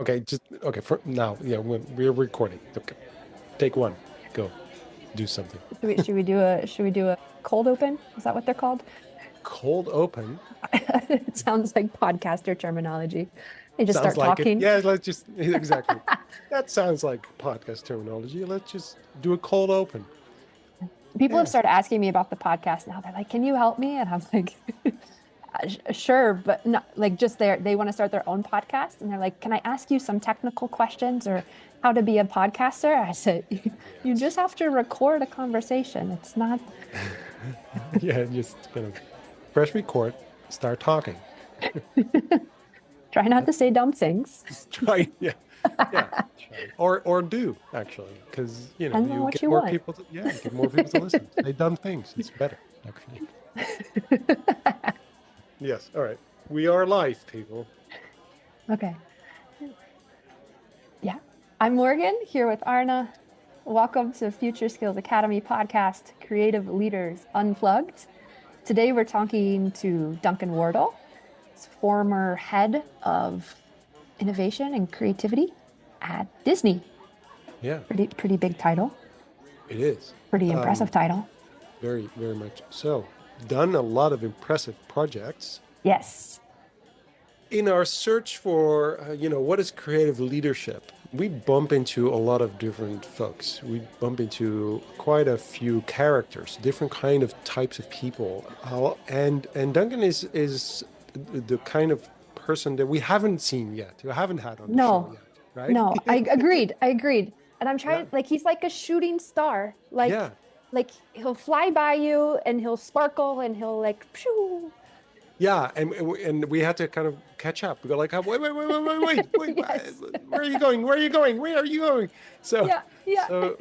Okay, just okay for now. Yeah, we're recording. Okay, take one. Go do something. Should we do a cold open? Is that what they're called? Cold open It sounds like podcaster terminology. They just sounds start like it. talking. Yeah, let's just exactly. That sounds like podcast terminology. Let's just do a cold open. People have Yeah. started asking me about the podcast now. They're like, "Can you help me?" And I'm like, "Sure, but not like just they want to start their own podcast and they're like, "Can I ask you some technical questions or how to be a podcaster?" I said, "You just Yes. have to record a conversation. It's not Yeah, just kind of press record, start talking. try not to say dumb things. Try. Yeah. Yeah. Try. Or do actually, because Depends on you what get you more want." people. Get more people to listen. Say dumb things. It's better actually. Yes. All right. We are live, people. Okay. Yeah. I'm Morgan here with Arna. Welcome to Future Skills Academy podcast, Creative Leaders Unplugged. Today we're talking to Duncan Wardle, former head of innovation and creativity at Disney. Yeah, Pretty big title, it is. pretty impressive title. Very, very much so. Done a lot of impressive projects. Yes. In our search for, what is creative leadership, we bump into a lot of different folks. We bump into quite a few characters, different kind of types of people. And Duncan is the kind of person that we haven't seen yet, who haven't had on the show No, yet, right? no, I agreed. I agreed. And I'm Yeah, trying, like, he's like a shooting star. yeah. Like he'll fly by you and he'll sparkle and he'll like, phew. Yeah, and we had to kind of catch up. We go like, wait, Yes. where are you going? Where are you going? Where are you going? So, Yeah, yeah. so,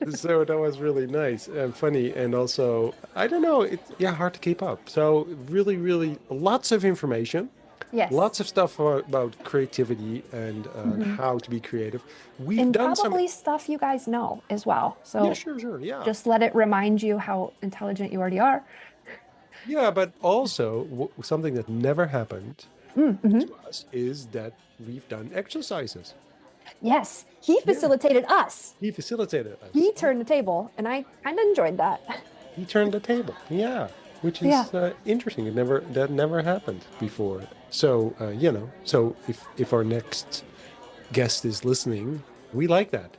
so that was really nice and funny, and also I don't know, it's hard to keep up. So really, really, lots of information, lots Yes. of stuff about creativity and Mhm. how to be creative. We've And done some, probably stuff you guys know as well. yeah, So sure, yeah, just let it remind you how intelligent you already are. yeah, but also something that never happened Mm-hmm. to us is that we've done exercises. Yes, he Yeah, facilitated us. he facilitated us. He turned the table, and I kind of enjoyed that. He turned the table. Yeah, which Yeah. is interesting. That never happened before. So so if our next guest is listening, we like that.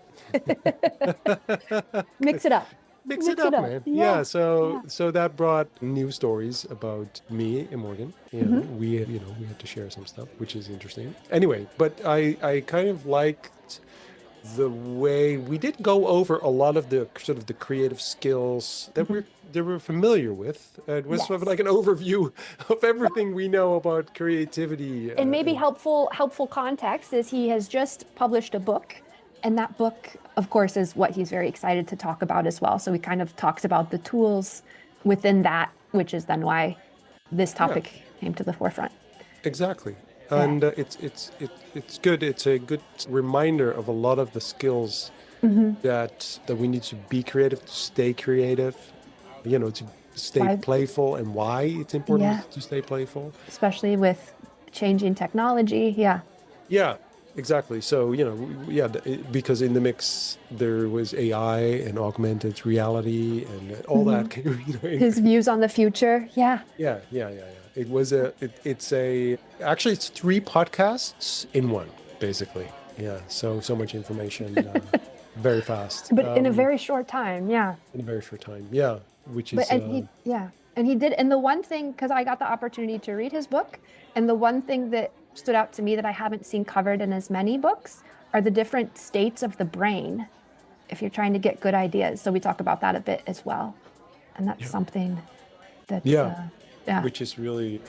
Mix it up. Mix it Mix it up, up. man. Yeah. Yeah. So Yeah. so that brought new stories about me and Morgan. Hmm. We had to share some stuff, which is interesting. Anyway, but I kind of liked the way we did go over a lot of the sort of the creative skills Hmm. that we're familiar with. It was sort of Yes. like an overview of everything we know about creativity. And maybe And helpful context is he has just published a book, and that book, of course, is what he's very excited to talk about as well. So he kind of talks about the tools within that, which is then why this yeah, topic came to the forefront. exactly. Yeah. And it's good. It's a good reminder of a lot of the skills Hmm. that we need to be creative, to stay creative, to stay Why? playful, and why it's Yeah. important to stay playful. Especially with changing technology. Yeah. Yeah, exactly. So, yeah, because in the mix there was AI and augmented reality and all Hmm. that. His views on the future. Yeah. Yeah. It was actually it's three podcasts in one, basically. Yeah. So much information, very fast, But in a very short time. Yeah. in a very short time. Yeah. Which But is, and he yeah. And he did, and the one thing, because I got the opportunity to read his book, and the one thing that stood out to me that I haven't seen covered in as many books are the different states of the brain if you're trying to get good ideas. So we talk about that a bit as well. And that's yeah. something that's Yeah. yeah. Which is really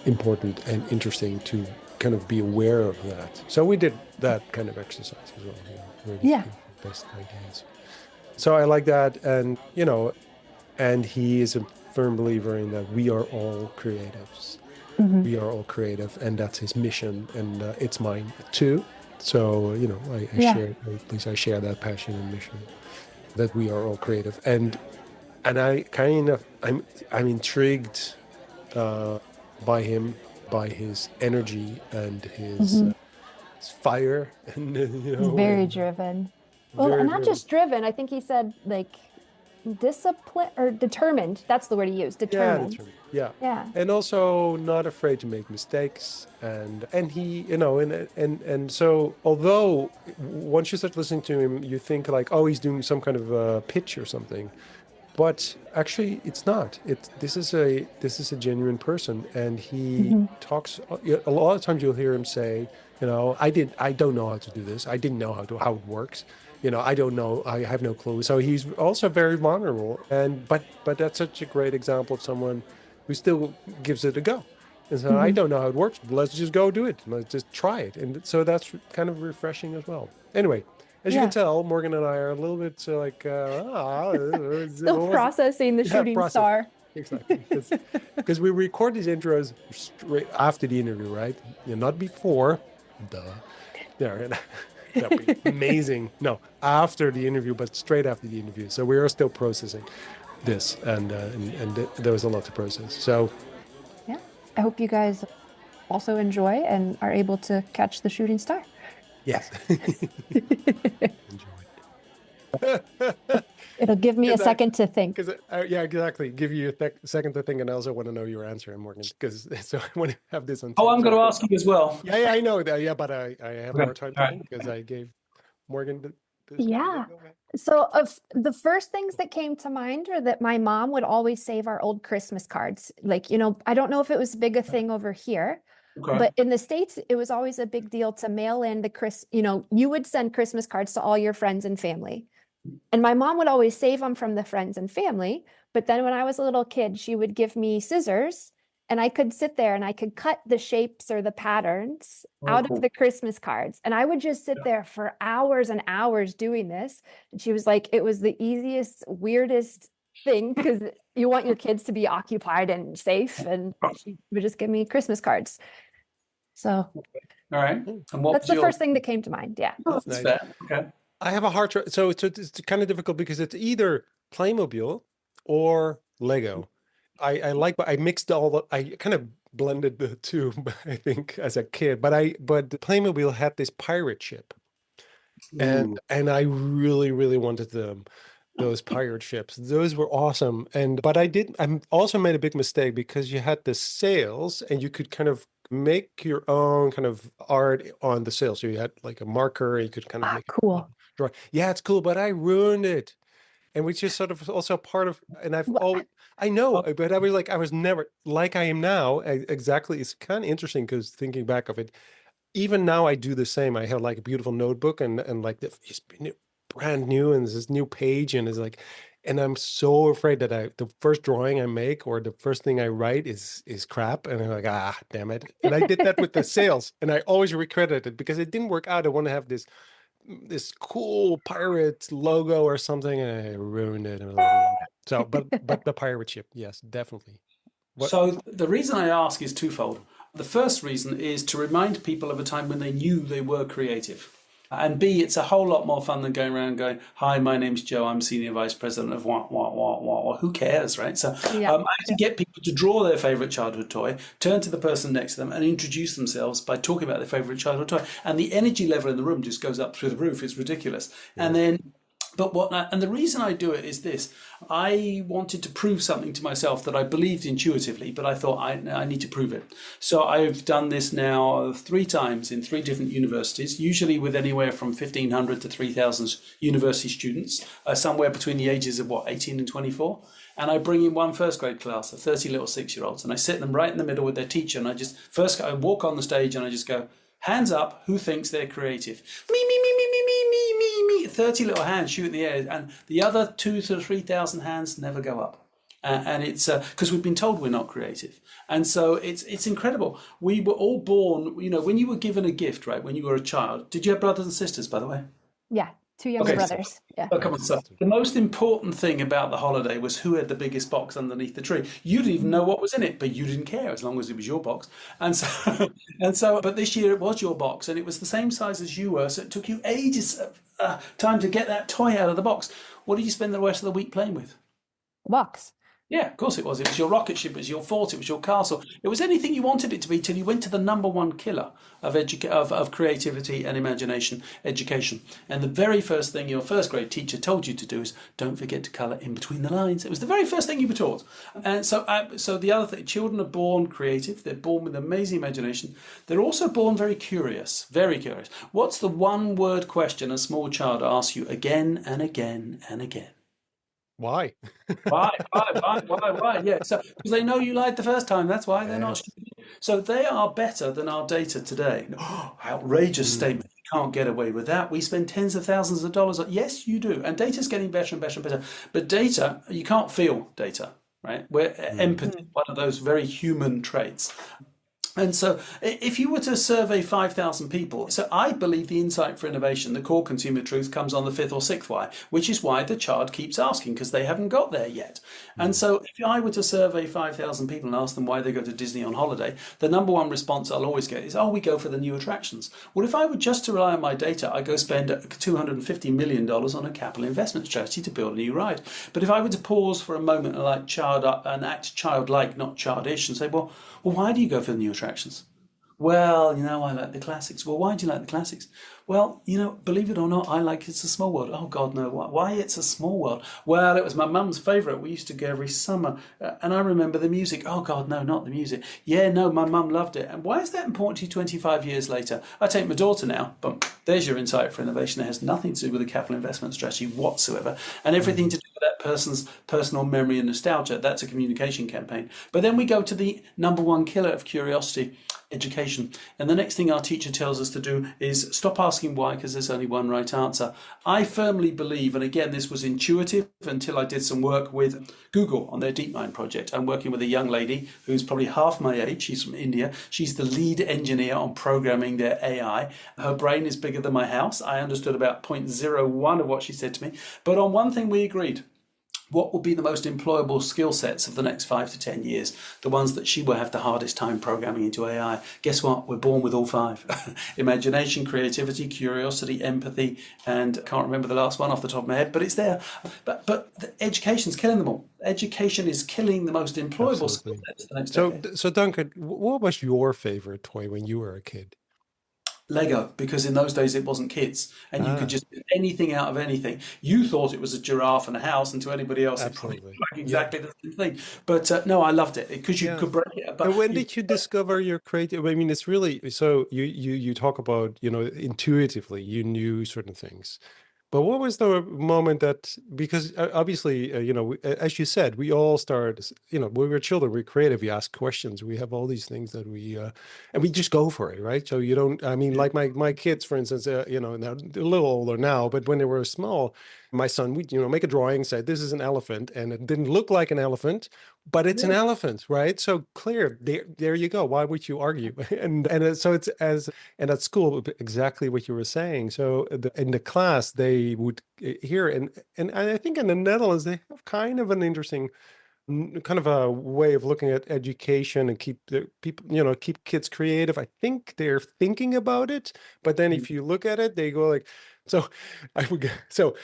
important and interesting to kind of be aware of that. So we did that kind of exercise as well. Yeah, where did Yeah. you get the best ideas? So I like that, and and he is a firm believer in that we are all creatives. Hmm. We are all creative, and that's his mission, and it's mine too. So I Yeah. share, at least I share that passion and mission that we are all creative, and I'm intrigued by him, by his energy and his Hmm. fire and He's very and driven. Well, and very not driven. just driven. I think he said like discipline or determined. That's the word he used, Yeah, determined. determined. Yeah, Yeah. and also not afraid to make mistakes, and he, and so although once you start listening to him, you think like, oh, he's doing some kind of pitch or something, but actually it's not. It's this is a genuine person, and he Hmm. talks. A lot of times you'll hear him say, I don't know how to do this. I didn't know how it works. I don't know. I have no clue. So he's also very vulnerable, and but that's such a great example of someone who still gives it a go. And so I Hmm. don't know how it works, but let's just go do it. Let's just try it. And so that's kind of refreshing as well. Anyway, as you can Yeah. tell, Morgan and I are a little bit Still what was it? processing the Yeah, shooting process. star. Exactly. Because we record these intros straight after the interview, right? Not before. Duh. Yeah, that'd be amazing. No, after the interview, but straight after the interview. So we are still processing this, and there was a lot to process. So Yeah. I hope you guys also enjoy and are able to catch the shooting star. yes, enjoy. It'll give me a Because second to think. because yeah, exactly. Give you a second to think, and I also want to know your answer, Morgan, because so I want to have this on Oh, tape. I'm going So to ask you as well. yeah, yeah, I know that. Yeah, but I have Okay. more time to All right. think because I gave Morgan this. Yeah, Yeah. go ahead. So of the first things that came to mind are that my mom would always save our old Christmas cards. Like, I don't know if it was big a thing over here, Okay. but in the States, it was always a big deal to mail in you would send Christmas cards to all your friends and family. And my mom would always save them from the friends and family. But then when I was a little kid, she would give me scissors and I could sit there and I could cut the shapes or the patterns Oh, out of cool. the Christmas cards. And I would just sit there for hours and hours doing this. And she was like, it was the easiest, weirdest thing because you want your kids to be occupied and safe. And she would just give me Christmas cards. So All right. Oh, And what that's was the your? first thing that came to mind. Yeah. Oh, that's that's nice. fair. Okay. I have a hard try. So it's kind of difficult because it's either Playmobil or Lego. I like, but I mixed I kind of blended the two, I think, as a kid. But Playmobil had this pirate ship, Ooh. and I really, really wanted those pirate ships. Those were awesome. But I also made a big mistake because you had the sails and you could kind of make your own kind of art on the sails. So you had like a marker, you could kind of Ah, make a cool. drawing. Yeah, it's cool, but I ruined it. And which is sort of also part of, and What? I know, Oh, but I was never like I am now. Exactly. It's kind of interesting because thinking back of it, even now I do the same. I have like a beautiful notebook and like it's brand new and there's this new page and it's like, and I'm so afraid that the first drawing I make or the first thing I write is crap. And I'm like, damn it. And I did that with the sales and I always regret it because it didn't work out. I want to have this cool pirate logo or something and I ruined it. And I was like, so, but the pirate ship, yes, definitely. What? so the reason I ask is twofold. The first reason is to remind people of a time when they knew they were creative. And B, it's a whole lot more fun than going around going, "Hi, my name's Joe. I'm senior vice president of what. Who cares, right?" So Yeah. I actually get people to draw their favorite childhood toy, turn to the person next to them, and introduce themselves by talking about their favorite childhood toy. And the energy level in the room just goes up through the roof. It's ridiculous. And Yeah. then and the reason I do it is this: I wanted to prove something to myself that I believed intuitively, but I thought I need to prove it. So I've done this now 3 times in 3 different universities, usually with anywhere from 1,500 to 3,000 university students, somewhere between the ages of 18 and 24. And I bring in one first grade class of 30 little 6-year-olds, and I sit them right in the middle with their teacher, and I walk on the stage and I just go, "Hands up, who thinks they're creative?" Me, me, me, me, me, me, me, me, me. 30 little hands shoot in the air, and the other 2,000 to 3,000 hands never go up. And it's because we've been told we're not creative. And so it's incredible. We were all born, when you were given a gift, right, when you were a child. Did you have brothers and sisters, by the way? Yeah. Two younger Okay, brothers. Yeah. oh, I come have on. a So sister. the most important thing about the holiday was who had the biggest box underneath the tree. You didn't even know what was in it, but you didn't care as long as it was your box. And so, but this year it was your box, and it was the same size as you were. So it took you ages of time to get that toy out of the box. What did you spend the rest of the week playing with? Box. Yeah, of course it was. It was your rocket ship, it was your fort, it was your castle. It was anything you wanted it to be till you went to the number one killer of creativity and imagination, education. And the very first thing your first grade teacher told you to do is don't forget to colour in between the lines. It was the very first thing you were taught. And so the other thing, children are born creative. They're born with amazing imagination. They're also born very curious, very curious. What's the one word question a small child asks you again and again and again? Why? Why? Yeah, so because they know you lied the first time, that's why they're not Yes. stupid. So they are better than our data today. Outrageous Mm. statement. You can't get away with that. We spend tens of thousands of dollars. Yes, you do. And data's getting better and better and better. But data, you can't feel data, right? Where Mm. empathy, one of those very human traits. And so, if you were to survey 5,000 people, so I believe the insight for innovation, the core consumer truth, comes on the fifth or sixth why, which is why the child keeps asking because they haven't got there yet. And Mm. so, if I were to survey 5,000 people and ask them why they go to Disney on holiday, the number one response I'll always get is, oh, we go for the new attractions. Well, if I were just to rely on my data, I go spend $250 million on a capital investment strategy to build a new ride. But if I were to pause for a moment and act childlike, not childish, and say, well, why do you go for the new attractions? Well, I like the classics. Well, why do you like the classics? Well, believe it or not, I like It's a Small World. Oh, God, no. Why It's a Small World? Well, it was my mum's favourite. We used to go every summer. And I remember the music. Oh, God, no, not the music. Yeah, no, my mum loved it. And why is that important to you 25 years later? I take my daughter now. Boom. There's your insight for innovation. It has nothing to do with a capital investment strategy whatsoever. And everything to do with that person's personal memory and nostalgia. That's a communication campaign. But then we go to the number one killer of curiosity, education. And the next thing our teacher tells us to do is stop asking why, because there's only one right answer. I firmly believe, and again, this was intuitive until I did some work with Google on their DeepMind project. I'm working with a young lady who's probably half my age. She's from India. She's the lead engineer on programming their AI. Her brain is bigger than my house. I understood about 0.01 of what she said to me. But on one thing we agreed. What will be the most employable skill sets of the next 5 to 10 years? The ones that she will have the hardest time programming into AI. Guess what? We're born with all five. Imagination, creativity, curiosity, empathy, and I can't remember the last one off the top of my head, but it's there. But the education's killing them all. Education is killing the most employable skill Absolutely. sets of the next So, decade. so Duncan, what was your favorite toy when you were a kid? Lego, because in those days it wasn't kids and you could Ah, just do anything out of anything. You thought it was a giraffe and a house, and to anybody else it probably absolutely. looked like Yeah. exactly the same thing. But no, I loved it because you Yeah. could break it. And But when you, did you discover your creative? I mean, it's really so you talk about, intuitively you knew certain things. But what was the moment that, because obviously, as you said, we all start, when we were children, we're creative, we ask questions, we have all these things that and we just go for it, right? So you don't, I mean, like my kids, for instance, now they're a little older now, but when they were small, my son would, make a drawing, say, this is an elephant, and it didn't look like an elephant, but it's an yeah, elephant, right? So clear, there you go. Why would you argue? So it's as and at school, exactly what you were saying. So in the class, they would hear, and I think in the Netherlands, they have kind of an interesting kind of a way of looking at education and keep the people, keep kids creative. I think they're thinking about it, but then if you look at it, they go like, so so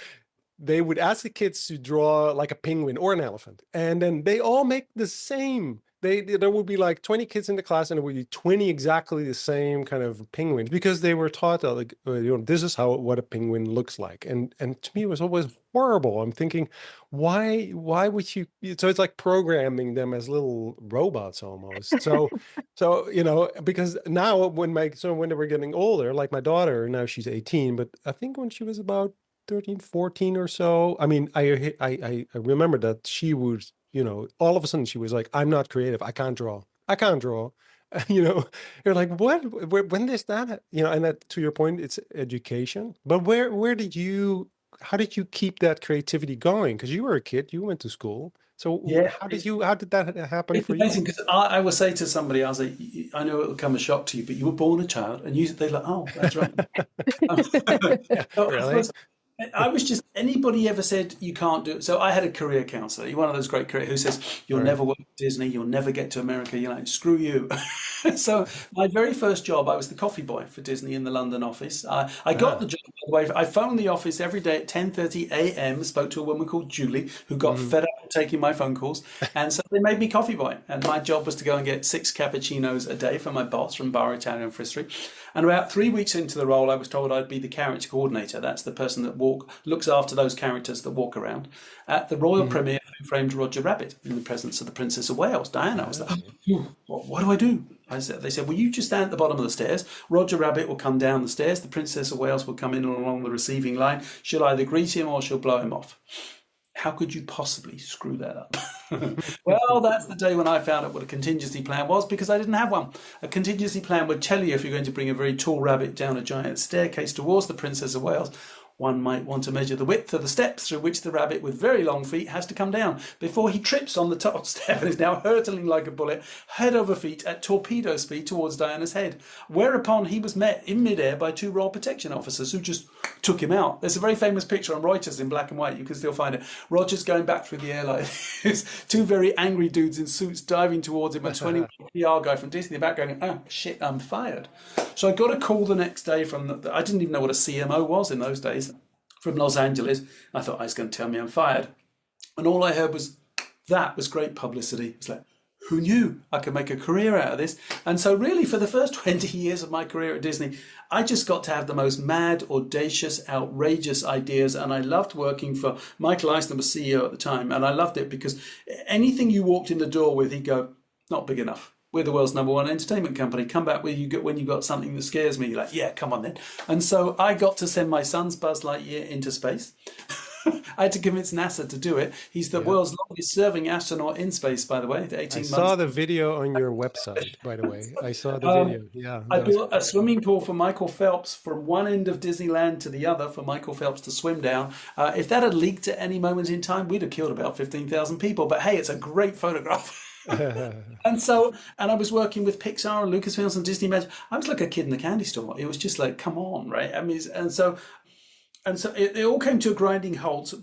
they would ask the kids to draw like a penguin or an elephant, and then they all make the same. There would be like 20 kids in the class, and it would be 20 exactly the same kind of penguins because they were taught that, like, this is what a penguin looks like, and to me it was always horrible. I'm thinking, why would you? So it's like programming them as little robots almost. So because now when they were getting older, like my daughter, now she's 18, but I think when she was about 13, 14 or so. I mean, I remember that she would, all of a sudden she was like, I'm not creative. I can't draw. I can't draw. You know, you're like, what? When is that? And that, to your point, it's education. But how did you keep that creativity going? Because you were a kid, you went to school. So yeah. how did that happen It's for you? amazing because I will say to somebody, I was like, I know it will come as a shock to you, but you were born a child, and they're like, oh, that's right. Yeah, So I really? suppose I was just anybody ever said you can't do it. So I had a career counselor, one of those great career who says you'll Right. never work at Disney, you'll never get to America. You're like, screw you. So my very first job, I was the coffee boy for Disney in the London office. I got the Ah. job, by the way. I phoned the office every day at 10:30 a.m. Spoke to a woman called Julie who got Mhm. fed up taking my phone calls. And so they made me coffee boy. And my job was to go and get 6 cappuccinos a day for my boss from Bar Italia and Fris Street. And about 3 weeks into the role, I was told I'd be the character coordinator. That's the person that looks after those characters that walk around. At the royal premiere, Who Framed Roger Rabbit, in the presence of the Princess of Wales, Diana. I was like, what do I do? They said, well, you just stand at the bottom of the stairs. Roger Rabbit will come down the stairs. The Princess of Wales will come in along the receiving line. She'll either greet him or she'll blow him off. How could you possibly screw that up? Well, that's the day when I found out what a contingency plan was, because I didn't have one. A contingency plan would tell you if you're going to bring a very tall rabbit down a giant staircase towards the Princess of Wales, one might want to measure the width of the steps through which the rabbit with very long feet has to come down before he trips on the top step and is now hurtling like a bullet, head over feet at torpedo speed towards Diana's head. Whereupon he was met in midair by 2 Royal Protection officers who just took him out. There's a very famous picture on Reuters in black and white. You can still find it. Roger's going back through the air like this. 2 very angry dudes in suits diving towards him. A 20 PR guy from Disney back going, oh shit, I'm fired. So I got a call the next day from I didn't even know what a CMO was in those days, from Los Angeles. I thought I was going to tell me I'm fired. And all I heard was, that was great publicity. It's like, who knew I could make a career out of this? And so really for the first 20 years of my career at Disney, I just got to have the most mad, audacious, outrageous ideas. And I loved working for Michael Eisner, was CEO at the time. And I loved it because anything you walked in the door with, he'd go, not big enough. We're the world's #1 entertainment company. Come back when you got something that scares me. You're like, yeah, come on then. And so I got to send my son's Buzz Lightyear into space. I had to convince NASA to do it. He's the world's longest serving astronaut in space, by the way, 18 months. I saw the video on your website, by the way. I saw the video. Yeah. I built a swimming pool for Michael Phelps from one end of Disneyland to the other for Michael Phelps to swim down. If that had leaked at any moment in time, we'd have killed about 15,000 people. But hey, it's a great photograph. And I was working with Pixar and Lucasfilms and Disney Magic. I was like a kid in the candy store. It was just like, come on, right? I mean, and so it all came to a grinding halt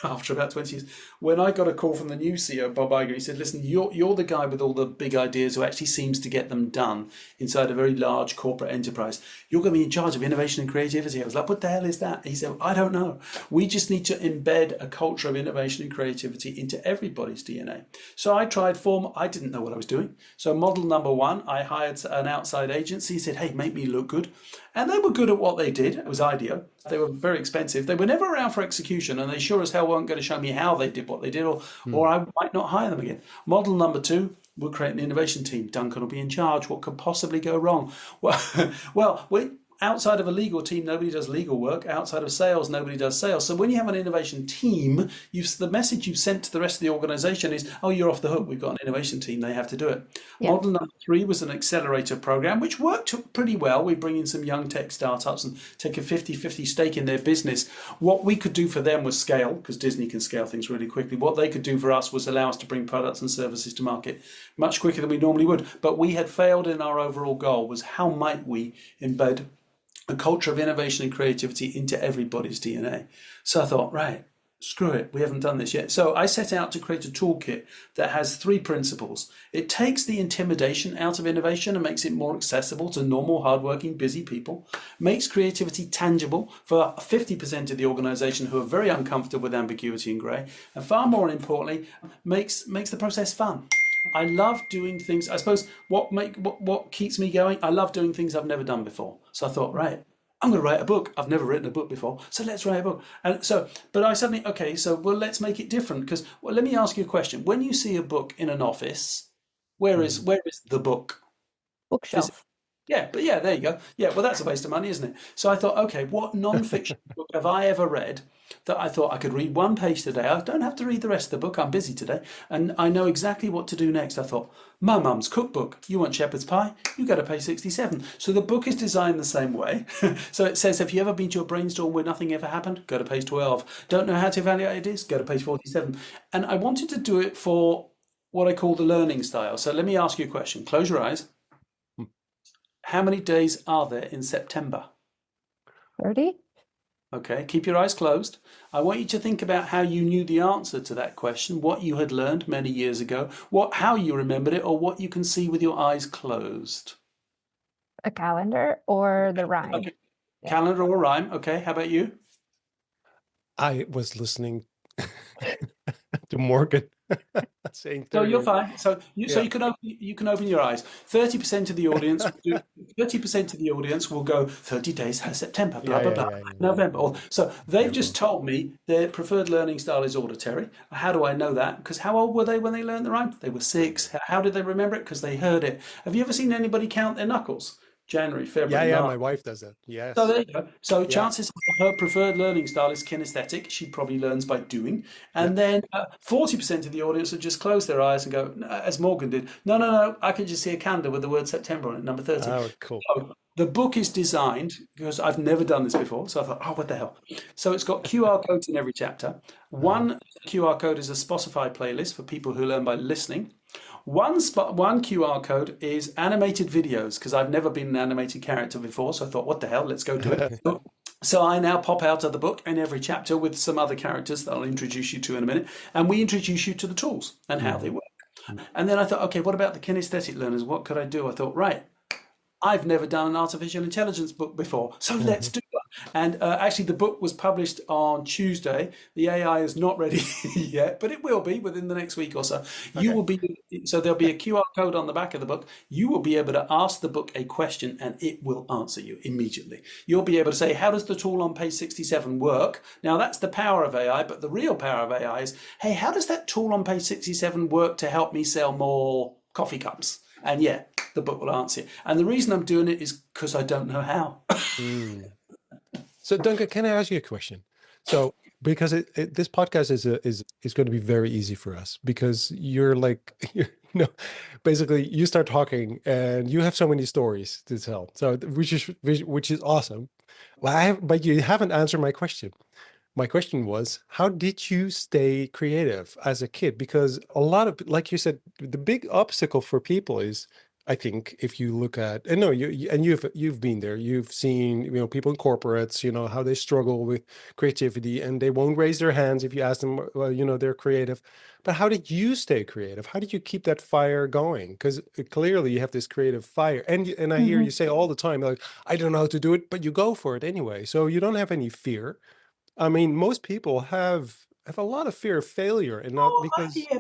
after about 20 years when I got a call from the new CEO, Bob Iger. He said, listen, you're the guy with all the big ideas who actually seems to get them done inside a very large corporate enterprise. You're going to be in charge of innovation and creativity. I was like, what the hell is that? He said, I don't know. We just need to embed a culture of innovation and creativity into everybody's DNA. So I tried form. I didn't know what I was doing. So model number 1, I hired an outside agency. He said, hey, make me look good. And they were good at what they did. It was IDEO. They were very expensive. They were never around for execution, and they sure as hell weren't going to show me how they did what they did, or I might not hire them again. Model number 2, we'll create an innovation team. Duncan will be in charge. What could possibly go wrong? Well, outside of a legal team, nobody does legal work. Outside of sales, nobody does sales. So when you have an innovation team, the message you've sent to the rest of the organization is, oh, you're off the hook. We've got an innovation team. They have to do it. Yeah. Model number 3 was an accelerator program, which worked pretty well. We bring in some young tech startups and take a 50-50 stake in their business. What we could do for them was scale, because Disney can scale things really quickly. What they could do for us was allow us to bring products and services to market much quicker than we normally would. But we had failed in our overall goal, was how might we embed a culture of innovation and creativity into everybody's DNA. So I thought, right, screw it, we haven't done this yet. So I set out to create a toolkit that has 3 principles. It takes the intimidation out of innovation and makes it more accessible to normal, hardworking, busy people, makes creativity tangible for 50% of the organization who are very uncomfortable with ambiguity and grey, and far more importantly, makes the process fun. I love doing things. I suppose what keeps me going, I love doing things I've never done before. So I thought, right, I'm going to write a book. I've never written a book before, so let's write a book. And so, but I suddenly, let's make it different. Because, let me ask you a question. When you see a book in an office, where is the book? Bookshelf. There you go. Yeah, well, that's a waste of money, isn't it? So I thought, okay, what non-fiction book have I ever read that I thought I could read one page today? I don't have to read the rest of the book. I'm busy today. And I know exactly what to do next. I thought, my mum's cookbook. You want shepherd's pie? You go to page 67. So the book is designed the same way. So it says, have you ever been to a brainstorm where nothing ever happened? Go to page 12. Don't know how to evaluate ideas? Go to page 47. And I wanted to do it for what I call the learning style. So let me ask you a question. Close your eyes. How many days are there in September? 30. Okay, keep your eyes closed. I want you to think about how you knew the answer to that question, what you had learned many years ago, how you remembered it, or what you can see with your eyes closed. A calendar or the rhyme. Okay. Yeah. Calendar or rhyme. Okay, how about you? I was listening to Morgan saying So 30. you're fine. So Yeah. you can open your eyes. 30% of the audience will do 30% of the audience will go 30 days September, blah Yeah, blah yeah, blah, yeah, yeah, yeah. November. So they've November. just told me their preferred learning style is auditory. How do I know that? Because how old were they when they learned the rhyme? They were 6. How did they remember it? Because they heard it. Have you ever seen anybody count their knuckles? January, Yeah, February, yeah, March. my wife does that. So Yes. there you go. So Yeah. chances are her preferred learning style is kinesthetic. She probably learns by doing. Yeah. And then 40% of the audience would just close their eyes and go, as Morgan did, no, no, no, I can just see a calendar with the word September on it, number 30. Oh, cool. So the book is designed, because I've never done this before, so I thought, oh, what the hell? So it's got QR codes in every chapter. Uh-huh. One QR code is a Spotify playlist for people who learn by listening. One QR code is animated videos, because I've never been an animated character before, so I thought, what the hell, let's go do it. So I now pop out of the book in every chapter with some other characters that I'll introduce you to in a minute, and we introduce you to the tools and how they Mhm. work. And then I thought, okay, what about the kinesthetic learners? What could I do? I thought, right, I've never done an artificial intelligence book before, so let's do one. And actually, the book was published on Tuesday. The AI is not ready yet, but it will be within the next week or so. You Okay. will be so there'll be a QR code on the back of the book. You will be able to ask the book a question, and it will answer you immediately. You'll be able to say, "How does the tool on page 67 work?" Now, that's the power of AI, but the real power of AI is, "Hey, how does that tool on page 67 work to help me sell more coffee cups?" And yeah, the book will answer it. And the reason I'm doing it is because I don't know how. Mm. So Duncan, can I ask you a question? So because this podcast is going to be very easy for us because you're like basically you start talking and you have so many stories to tell. So which is awesome. Well, but you haven't answered my question. My question was, how did you stay creative as a kid? Because a lot of, like you said, the big obstacle for people is, I think, if you look at, and no, and you've been there, you've seen, people in corporates, how they struggle with creativity, and they won't raise their hands if you ask them, well, they're creative. But how did you stay creative? How did you keep that fire going? Because clearly you have this creative fire, and I hear Mhm. you say all the time, like, I don't know how to do it, but you go for it anyway. So you don't have any fear. I mean, most people have a lot of fear of failure, and not because Yeah,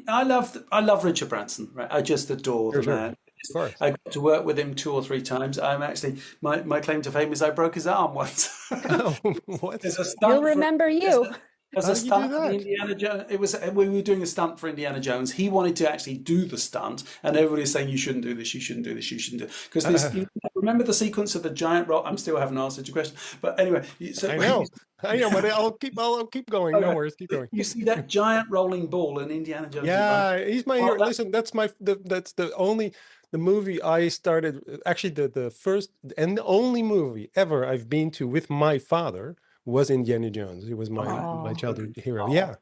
I love Richard Branson. Right, I just adore sure, the sure, man. of course. I got to work with him 2 or 3 times. I'm actually my claim to fame is I broke his arm once. Oh, what? There's a He'll stunt for remember there's you. a, there's How a did you do stunt for the that? Indiana Jones. We were doing a stunt for Indiana Jones. He wanted to actually do the stunt, and everybody's saying you shouldn't do this, you shouldn't do this, you shouldn't do because this. Uh, You remember the sequence of the giant rock? I'm still haven't answered your question, but anyway, so I know, I know, but I'll keep going. No okay, worries, keep going. you see that giant rolling ball, and Indiana Jones is running. Yeah, he's my Well, hero. Listen, that's the only the movie I started. Actually, the first and the only movie ever I've been to with my father was Indiana Jones. It was all my right. Oh. childhood hero. Oh. Yeah.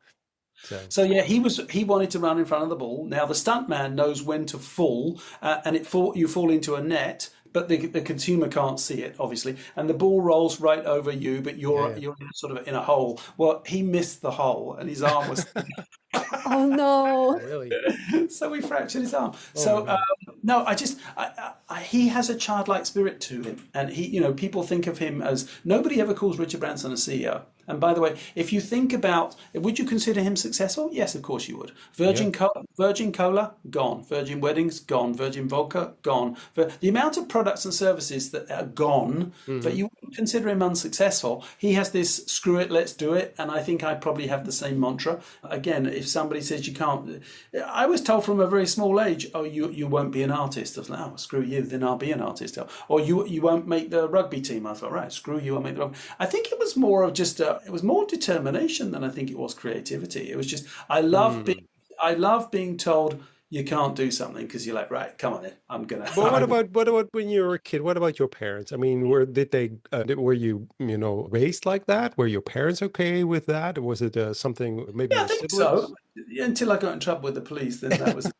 So So yeah, he wanted to run in front of the ball. Now the stuntman knows when to fall, and you fall into a net, but the consumer can't see it, obviously, and the ball rolls right over you, but yeah, you're sort of in a hole. Well, he missed the hole, and his arm was Oh no. really. so he fractured his arm. Oh So no. no, he has a childlike spirit to him, and people think of him as nobody ever calls Richard Branson a CEO. And by the way, if you think about, would you consider him successful? Yes, of course you would. Yeah. Virgin Cola, gone. Virgin Weddings, gone. Virgin Vodka, gone. The amount of products and services that are gone, but Hmm. you wouldn't consider him unsuccessful. He has this screw it, let's do it. And I think I probably have the same mantra. Again, if somebody says you can't, I was told from a very small age, oh, you won't be an artist. I was like, oh, screw you, then I'll be an artist. Or you won't make the rugby team. I thought, right, screw you, I'll make the rugby. I think it was more of just it was more determination than I think it was creativity. It was just Hmm. I love being told you can't do something because you're like, right, come on then, I'm gonna. But what about when you were a kid? What about your parents? I mean, were you raised like that? Were your parents okay with that? Or was it something maybe Yeah, I your think so. siblings? Yeah, until I got in trouble with the police, then that was.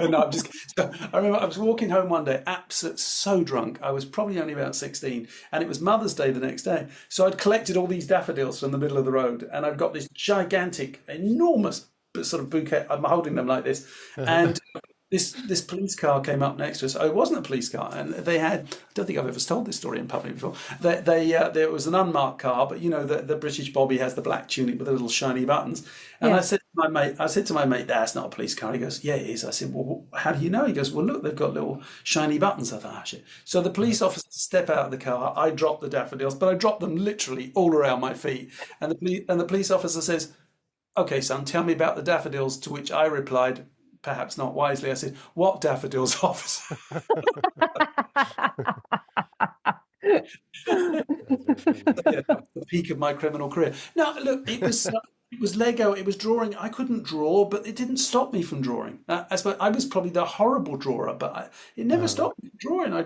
No, I'm just. So I remember I was walking home one day, absolutely so drunk. I was probably only about 16, and it was Mother's Day the next day. So I'd collected all these daffodils from the middle of the road, and I've got this gigantic, enormous sort of bouquet. I'm holding them like this, and this police car came up next to us. Oh, it wasn't a police car, and they had. I don't think I've ever told this story in public before. There was an unmarked car, but the British Bobby has the black tunic with the little shiny buttons. And Yeah. I said to my mate, that's not a police car. He goes, yeah, it is. I said, well, how do you know? He goes, well, look, they've got little shiny buttons. I thought, ah, shit. So the police officers step out of the car. I drop the daffodils, but I drop them literally all around my feet. And the police officer says, okay, son, tell me about the daffodils. To which I replied, perhaps not wisely, I said, what daffodils, officer? That's very funny. Yeah, that was the peak of my criminal career. No, look, it was Lego, it was drawing. I couldn't draw, but it didn't stop me from drawing. I suppose I was probably the horrible drawer, but it never Uh, stopped me from drawing. I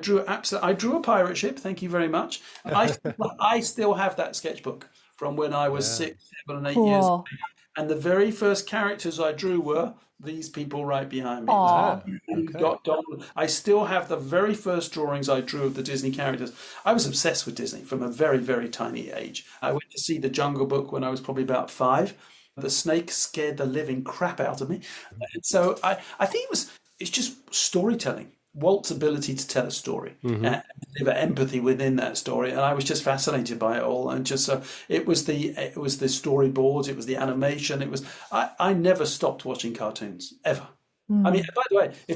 drew a pirate ship. Thank you very much. I still have that sketchbook from when I was yeah. 6, 7, and 8 years. Cool. And the very first characters I drew were these people right behind me. It was Aw. Ah, Goofy, okay. Donald. I still have the very first drawings I drew of the Disney characters. I was obsessed with Disney from a very, very tiny age. I went to see The Jungle Book when I was probably about 5. The snake scared the living crap out of me. And so I think it's just storytelling. Walt's ability to tell a story Hmm. and deliver empathy within that story, and I was just fascinated by it all. And just it was the storyboards, it was the animation, it was I never stopped watching cartoons ever. I mean, Mm. by the way, the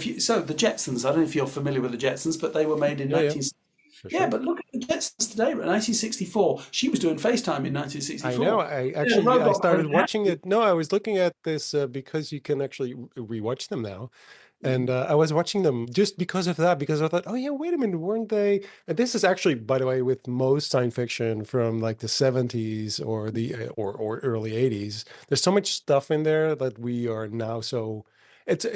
Jetsons, I don't know if you're familiar with the Jetsons, but they were made in Yeah, yeah, 19. for Yeah, sure. but look at the Jetsons today, 1964. She was doing FaceTime in I know. 1964. I Yeah, actually I robot started phone. watching it. No, I was looking at this because you can actually rewatch them now. And I was watching them just because of that, because I thought, oh yeah, wait a minute, weren't they? And this is actually, by the way, with most science fiction from like the 70s or or early 80s. There's so much stuff in there that we are now so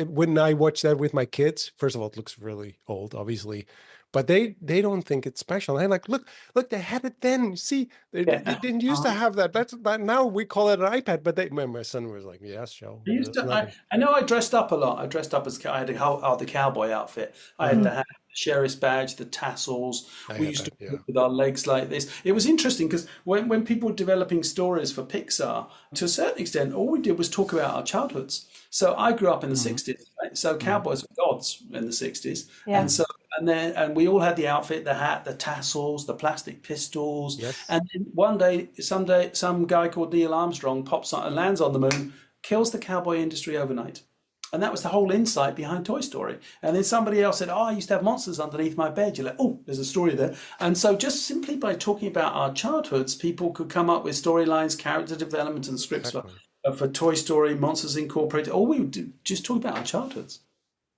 when I watch that with my kids, first of all, it looks really old, obviously, but they don't think it's special. And I'm like, look, they had it then. See, they Yeah. didn't used to have that. That's that now we call it an iPad, but my son was like, yes, show. I used It's to. not I know I dressed up a lot. I dressed up as I had the cowboy outfit. I had uh, the hat, the sheriff's badge, the tassels. I We had used to that, yeah. walk with our legs like this. It was interesting because when people were developing stories for Pixar, to a certain extent, all we did was talk about our childhoods. So I grew up in the Mhm, 60s, right? So mhm. cowboys were gods in the 60s, Yeah. and so and we all had the outfit, the hat, the tassels, the plastic pistols. Yes. And then one day, someday, some guy called Neil Armstrong pops on and lands on the moon, kills the cowboy industry overnight. And that was the whole insight behind Toy Story. And then somebody else said, oh, I used to have monsters underneath my bed. You're like, oh, there's a story there. And so just simply by talking about our childhoods, people could come up with storylines, character development, and scripts Exactly. for Toy Story, Monsters Incorporated. All we would do, just talk about our childhoods.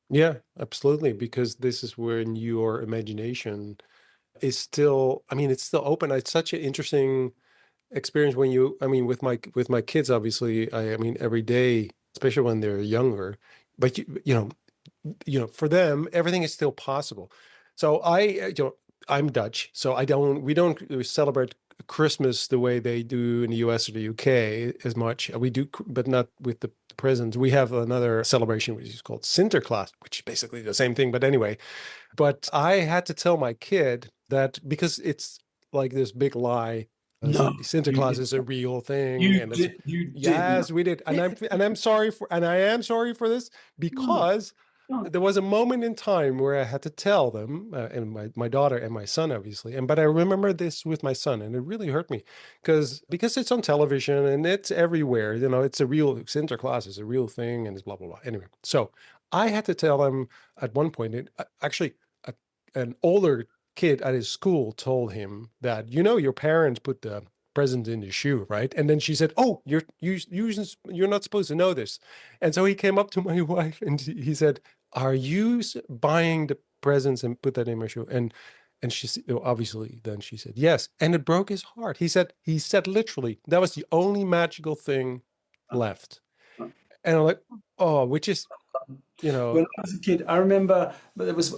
Yeah, absolutely. Because this is when your imagination is still, I mean, it's still open. It's such an interesting experience when I mean, with my kids, obviously, I mean, every day, especially when they're younger, but for them, everything is still possible. So I'm Dutch, so we don't celebrate Christmas the way they do in the US or the UK as much. We do, but not with the presents. We have another celebration which is called Sinterklaas, which is basically the same thing. But anyway, but I had to tell my kid that because it's like this big lie. No, you Sinterklaas did. is a real thing, You and it's did. You did not. yes, we did, and I'm sorry and I am sorry for this No, because no. there was a moment in time where I had to tell them, and my daughter and my son, obviously, but I remember this with my son, and it really hurt me because it's on television and it's everywhere. It's a real Sinterklaas is a real thing, and it's blah blah blah. Anyway, so I had to tell them at one point. Actually, a, an older kid at his school told him that your parents put the present in the shoe, right? And then she said, "Oh, you're not supposed to know this." And so he came up to my wife and he said, are you buying the presents and put that in my shoe? And obviously then she said yes, and it broke his heart. He said literally that was the only magical thing left. And I'm like, oh, which is you know When I was a kid, I remember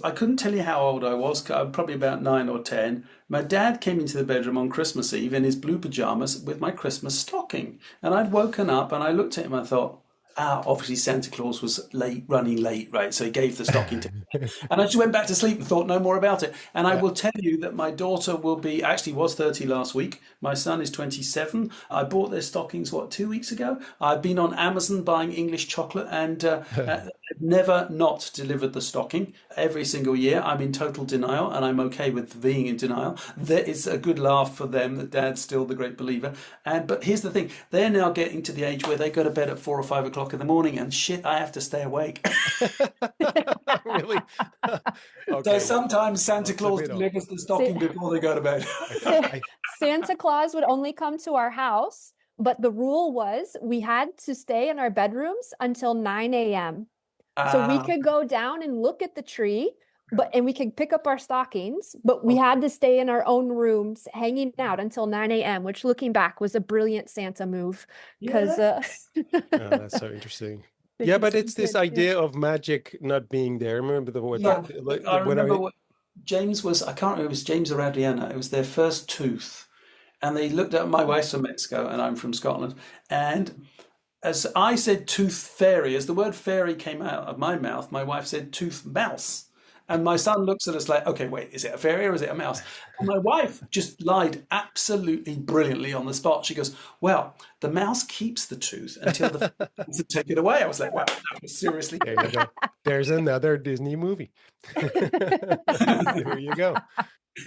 I couldn't tell you how old I was, probably about 9 or 10. My dad came into the bedroom on Christmas Eve in his blue pajamas with my Christmas stocking. And I'd woken up and I looked at him and I thought, obviously Santa Claus was late, running late, right? So he gave the stocking to me. And I just went back to sleep and thought no more about it. And I yeah. will tell you that my daughter actually was 30 last week. My son is 27. I bought their stockings, 2 weeks ago? I've been on Amazon buying English chocolate and never not delivered the stocking. Every single year, I'm in total denial, and I'm okay with being in denial. There is a good laugh for them that Dad's still the great believer. But here's the thing: they're now getting to the age where they go to bed at 4 or 5 o'clock in the morning, and shit, I have to stay awake. Really? So Okay. sometimes Santa That's a Claus bit odd. delivers the stocking before they go to bed. Santa Claus would only come to our house, but the rule was we had to stay in our bedrooms until 9 a.m. So we could go down and look at the tree, and we could pick up our stockings, but we had to stay in our own rooms hanging out until 9 a.m., which looking back was a brilliant Santa move. Because that's so interesting. Yeah, but it's this idea of magic not being there. Remember the word? Yeah, like, I when remember what James was, I can't remember, it was James or Adriana. It was their first tooth. And they looked at, my wife's from Mexico and I'm from Scotland. And as I said tooth fairy, as the word fairy came out of my mouth, my wife said tooth mouse. And my son looks at us like, okay, wait, is it a fairy or is it a mouse? And my wife just lied absolutely brilliantly on the spot. She goes, well, the mouse keeps the tooth until the to take it away. I was like, wow, that was seriously. There you go. There's another Disney movie. There you go.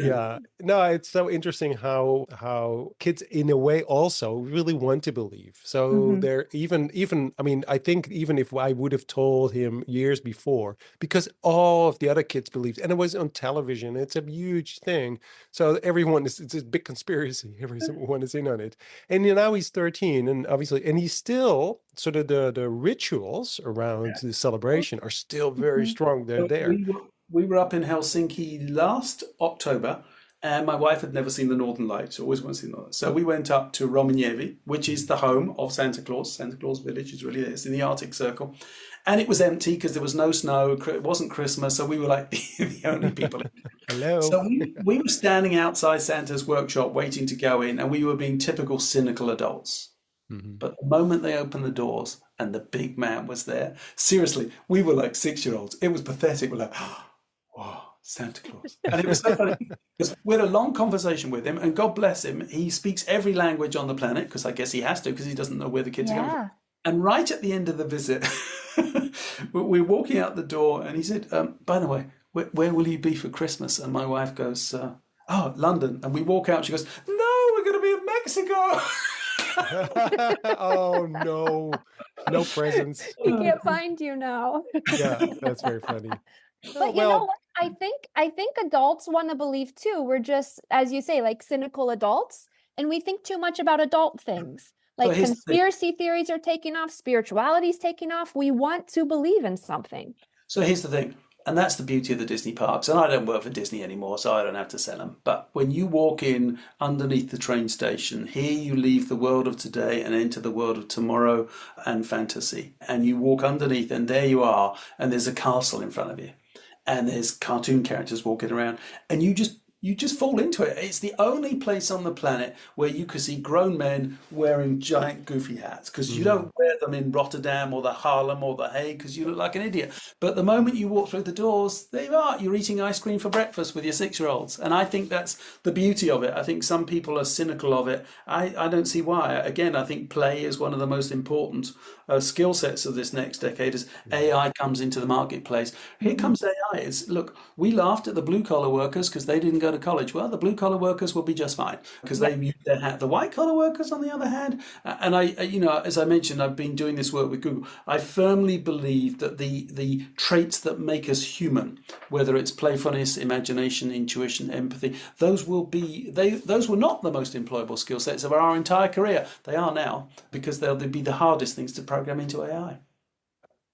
Yeah, no, it's so interesting how kids in a way also really want to believe. So they're even I mean, I think even if I would have told him years before, because all of the other kids believed, and it was on television, it's a huge thing. So it's a big conspiracy. Everyone is in on it. And now he's 13, and obviously, and he's still sort of the rituals around the celebration are still very strong. They're there. We were up in Helsinki last October, and my wife had never seen the Northern Lights, always wanted to see the Northern Lights. So we went up to Rovaniemi, which is the home of Santa Claus. Santa Claus Village is really there. It's in the Arctic Circle. And it was empty because there was no snow. It wasn't Christmas, so we were like the only people in. Hello. So we were standing outside Santa's workshop waiting to go in, and we were being typical cynical adults. But the moment they opened the doors and the big man was there, seriously, we were like 6-year-olds. It was pathetic. We're like, oh, Santa Claus. And it was so funny because we had a long conversation with him, and God bless him, he speaks every language on the planet, because I guess he has to, because he doesn't know where the kids are coming from. And right at the end of the visit, we're walking out the door, and he said, by the way, where will you be for Christmas? And my wife goes, oh, London. And we walk out, she goes, no, we're going to be in Mexico. Oh no, no presents. He can't find you now. Yeah, that's very funny. But you know what? I think adults want to believe too. We're just, as you say, like cynical adults, and we think too much about adult things. Like conspiracy theories are taking off, spirituality is taking off. We want to believe in something. So here's the thing. And that's the beauty of the Disney parks. And I don't work for Disney anymore, so I don't have to sell them. But when you walk in underneath the train station, here you leave the world of today and enter the world of tomorrow and fantasy. And you walk underneath, and there you are. And there's a castle in front of you. And there's cartoon characters walking around. And you just fall into it. It's the only place on the planet where you can see grown men wearing giant goofy hats, because you don't wear them in Rotterdam or the Harlem or the Hague because you look like an idiot. But the moment you walk through the doors, there you are. You're eating ice cream for breakfast with your 6-year-olds. And I think that's the beauty of it. I think some people are cynical of it. I don't see why. Again, I think play is one of the most important skill sets of this next decade as AI comes into the marketplace. Here comes AI. Look, we laughed at the blue collar workers because they didn't go to college. Well, the blue collar workers will be just fine because they use their hat. The white collar workers, on the other hand, and as I mentioned, I've been doing this work with Google. I firmly believe that the traits that make us human, whether it's playfulness, imagination, intuition, empathy, those were not the most employable skill sets of our entire career. They are now, because they'll be the hardest things to program into AI.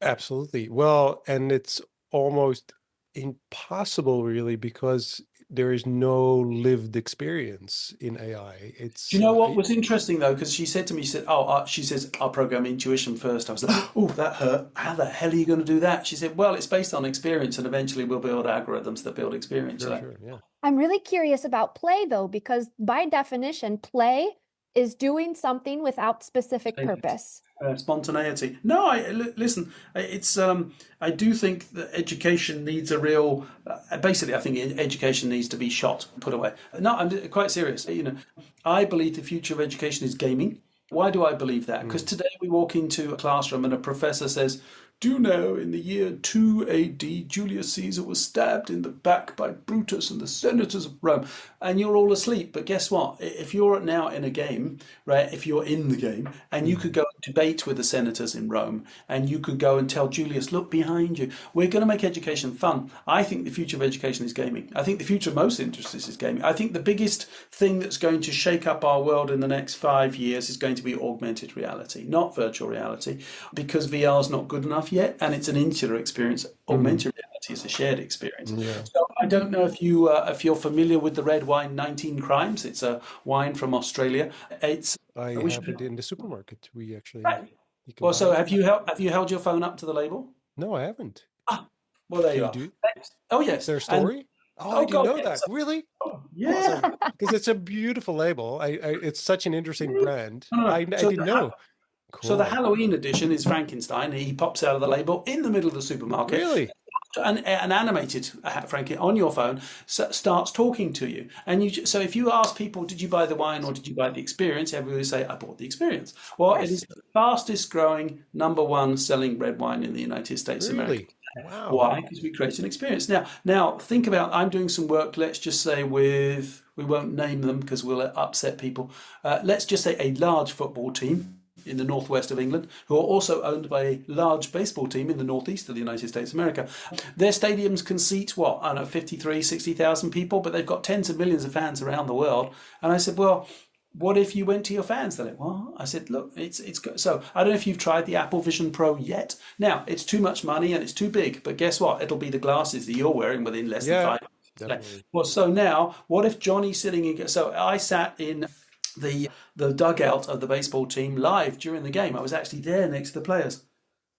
Absolutely. Well, and it's almost impossible, really, because there is no lived experience in AI. Do you know what was interesting though? Because she said to me, she says, I'll program intuition first. I was like, oh, that hurt. How the hell are you going to do that? She said, well, it's based on experience, and eventually we'll build algorithms that build experience. Sure, yeah. I'm really curious about play though, because by definition, play is doing something without specific purpose. Spontaneity. No, listen. It's. I do think that education needs a real. Basically, I think education needs to be put away. No, I'm quite serious. I believe the future of education is gaming. Why do I believe that? Because today we walk into a classroom and a professor says, do you know in the year 2 AD, Julius Caesar was stabbed in the back by Brutus and the senators of Rome? And you're all asleep. But guess what? If you're now in a game, right, if you're in the game, and you could go and debate with the senators in Rome, and you could go and tell Julius, look behind you. We're going to make education fun. I think the future of education is gaming. I think the future of most industries is gaming. I think the biggest thing that's going to shake up our world in the next 5 years is going to be augmented reality, not virtual reality, because VR is not good enough yet, and it's an insular experience. Augmented reality is a shared experience. Yeah. So I don't know if you're familiar with the red wine 19 Crimes. It's a wine from Australia. It's I we have it should, in the supermarket. We actually, right. you can Well, buy so it. have you held your phone up to the label? No, I haven't. Ah, well, there Do you you are. do? Oh Is yes, there a and story? Oh, I oh didn't god, know yes. that. Really? Oh, yeah. Awesome. Because it's a beautiful label. It's such an interesting brand. No, no, no. I didn't know. So the Cool. Halloween edition is Frankenstein. He pops out of the label in the middle of the supermarket. Really? An animated Frankie on your phone starts talking to you, and so if you ask people, did you buy the wine or did you buy the experience? Everybody will say, I bought the experience. Well, it is the fastest growing #1 selling red wine in the United States of America. Really? Wow. Why? Because we create an experience. Now think about. I'm doing some work. Let's just say we won't name them because we'll upset people. Let's just say a large football team in the northwest of England, who are also owned by a large baseball team in the northeast of the United States of America. Their stadiums can seat, what, I don't know, 53, 60,000 people, but they've got tens of millions of fans around the world. And I said, well, what if you went to your fans? They're like, well, I said, look, it's so I don't know if you've tried the Apple Vision Pro yet. Now, it's too much money and it's too big, but guess what? It'll be the glasses that you're wearing within less than Yeah, 5 minutes. definitely. Well, so now, what if Johnny's sitting in? So I sat in the dugout of the baseball team live during the game. I was actually there next to the players.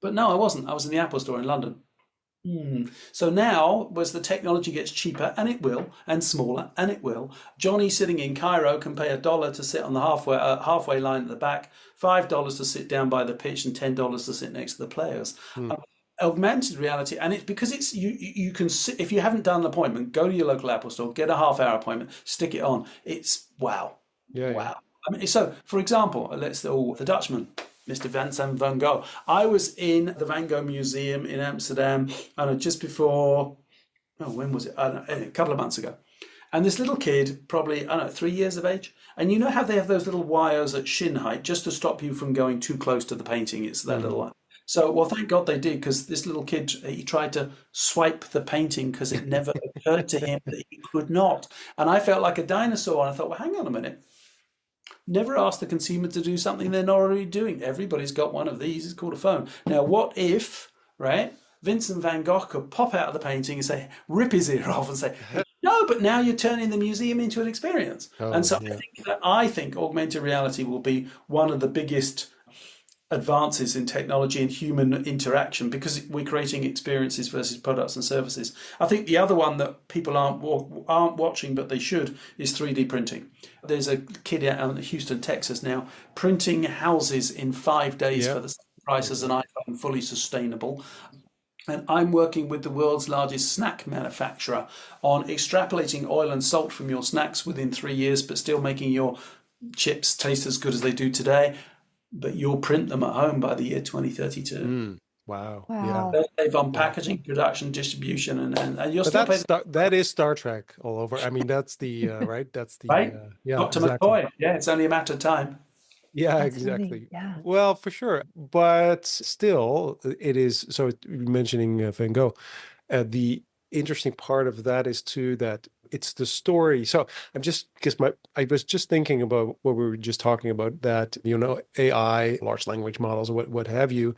But no, I wasn't. I was in the Apple Store in London. So now, as the technology gets cheaper, and it will, and smaller, and it will, Johnny sitting in Cairo can pay $1 to sit on the halfway line at the back, $5 to sit down by the pitch, and $10 to sit next to the players. Augmented reality, and it's because it's you can sit, if you haven't done an appointment, go to your local Apple Store, get a half-hour appointment, stick it on. It's wow. Yeah, yeah. Wow. I mean, so, for example, the Dutchman, Mr. Vincent van Gogh. I was in the Van Gogh Museum in Amsterdam, I don't know, just before, when was it? I don't know, a couple of months ago. And this little kid, probably, I don't know, 3 years of age. And you know how they have those little wires at shin height just to stop you from going too close to the painting? It's that little one. So, well, thank God they did, because this little kid, he tried to swipe the painting because it never occurred to him that he could not. And I felt like a dinosaur. And I thought, well, hang on a minute. Never ask the consumer to do something they're not already doing. Everybody's got one of these. It's called a phone. Now, what if, right, Vincent van Gogh could pop out of the painting and say, rip his ear off and say, no, but now you're turning the museum into an experience. And so Yeah. I think augmented reality will be one of the biggest advances in technology and human interaction, because we're creating experiences versus products and services. I think the other one that people aren't watching, but they should, is 3D printing. There's a kid out in Houston, Texas now, printing houses in 5 days Yeah. for the same price as an iPhone, fully sustainable. And I'm working with the world's largest snack manufacturer on extrapolating oil and salt from your snacks within 3 years, but still making your chips taste as good as they do today. But you'll print them at home by the year 2032. Wow. Yeah. Wow. They've on packaging, production, distribution, and you'll But still pay that is Star Trek all over. I mean, that's the right. That's the right. yeah, Dr. exactly. McCoy. Yeah, it's only a matter of time. Yeah, That's really, exactly. yeah. Well, for sure. But still, it is. So mentioning Van Gogh, the interesting part of that is too that it's the story. So I was just thinking about what we were just talking about, that, AI, large language models, what have you,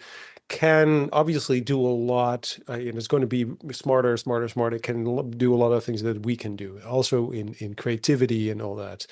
can obviously do a lot, and it's going to be smarter, smarter, smarter. It can do a lot of things that we can do, also in creativity and all that.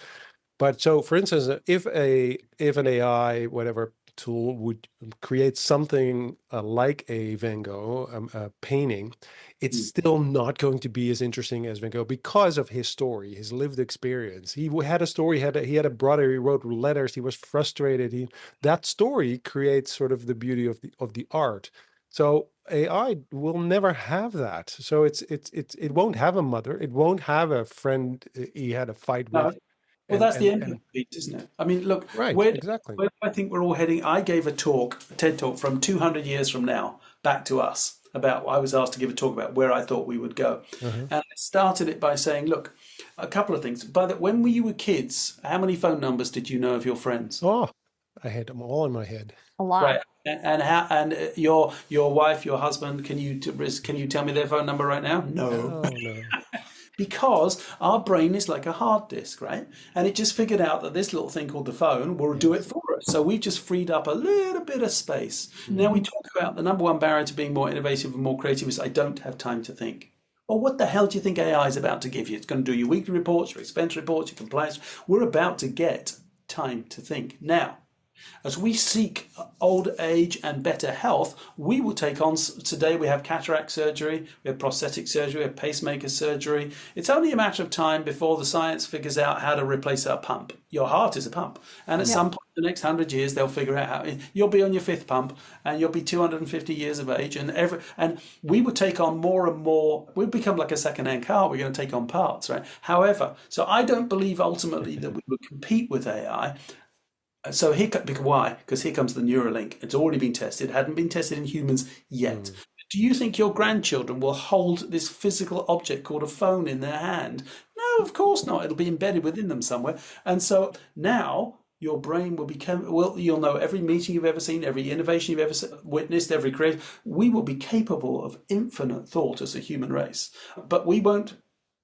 But so, for instance, if an AI whatever tool would create something like a Van Gogh a painting, it's still not going to be as interesting as Van Gogh because of his story, his lived experience. He had a story. He had a brother. He wrote letters. He was frustrated. That story creates sort of the beauty of the art. So AI will never have that. So it won't have a mother. It won't have a friend he had a fight No, with. Well, And that's the and end of and the piece, isn't it? I mean, look, right, where, exactly. where I think we're all heading. I gave a talk, a TED talk from 200 years from now back to us about, I was asked to give a talk about where I thought we would go. Uh-huh. And I started it by saying, look, a couple of things. When you were kids, how many phone numbers did you know of your friends? Oh, I had them all in my head. A lot. Right. And your wife, your husband, can you tell me their phone number right now? No. No, no. Because our brain is like a hard disk, right? And it just figured out that this little thing called the phone will do it Yes. for us. So we've just freed up a little bit of space. Now we Hmm. talk about the number one barrier to being more innovative and more creative is I don't have time to think. Well, what the hell do you think AI is about to give you? It's going to do your weekly reports, your expense reports, your compliance. We're about to get time to think. Now, as we seek old age and better health, we will take on. Today we have cataract surgery, we have prosthetic surgery, we have pacemaker surgery. It's only a matter of time before the science figures out how to replace our pump. Your heart is a pump. And at some point in the next 100 years, they'll figure out how. You'll be on your fifth pump and you'll be 250 years of age. And we will take on more and more. We'll become like a second-hand car. We're going to take on parts, right? However, so I don't believe ultimately that we would compete with AI. So why? Because here comes the Neuralink. It's already been tested, hadn't been tested in humans yet. Mm. Do you think your grandchildren will hold this physical object called a phone in their hand? No, of course not. It'll be embedded within them somewhere. And so now your brain will become, well, you'll know every meeting you've ever seen, every innovation you've ever witnessed, every creation. We will be capable of infinite thought as a human race, but we won't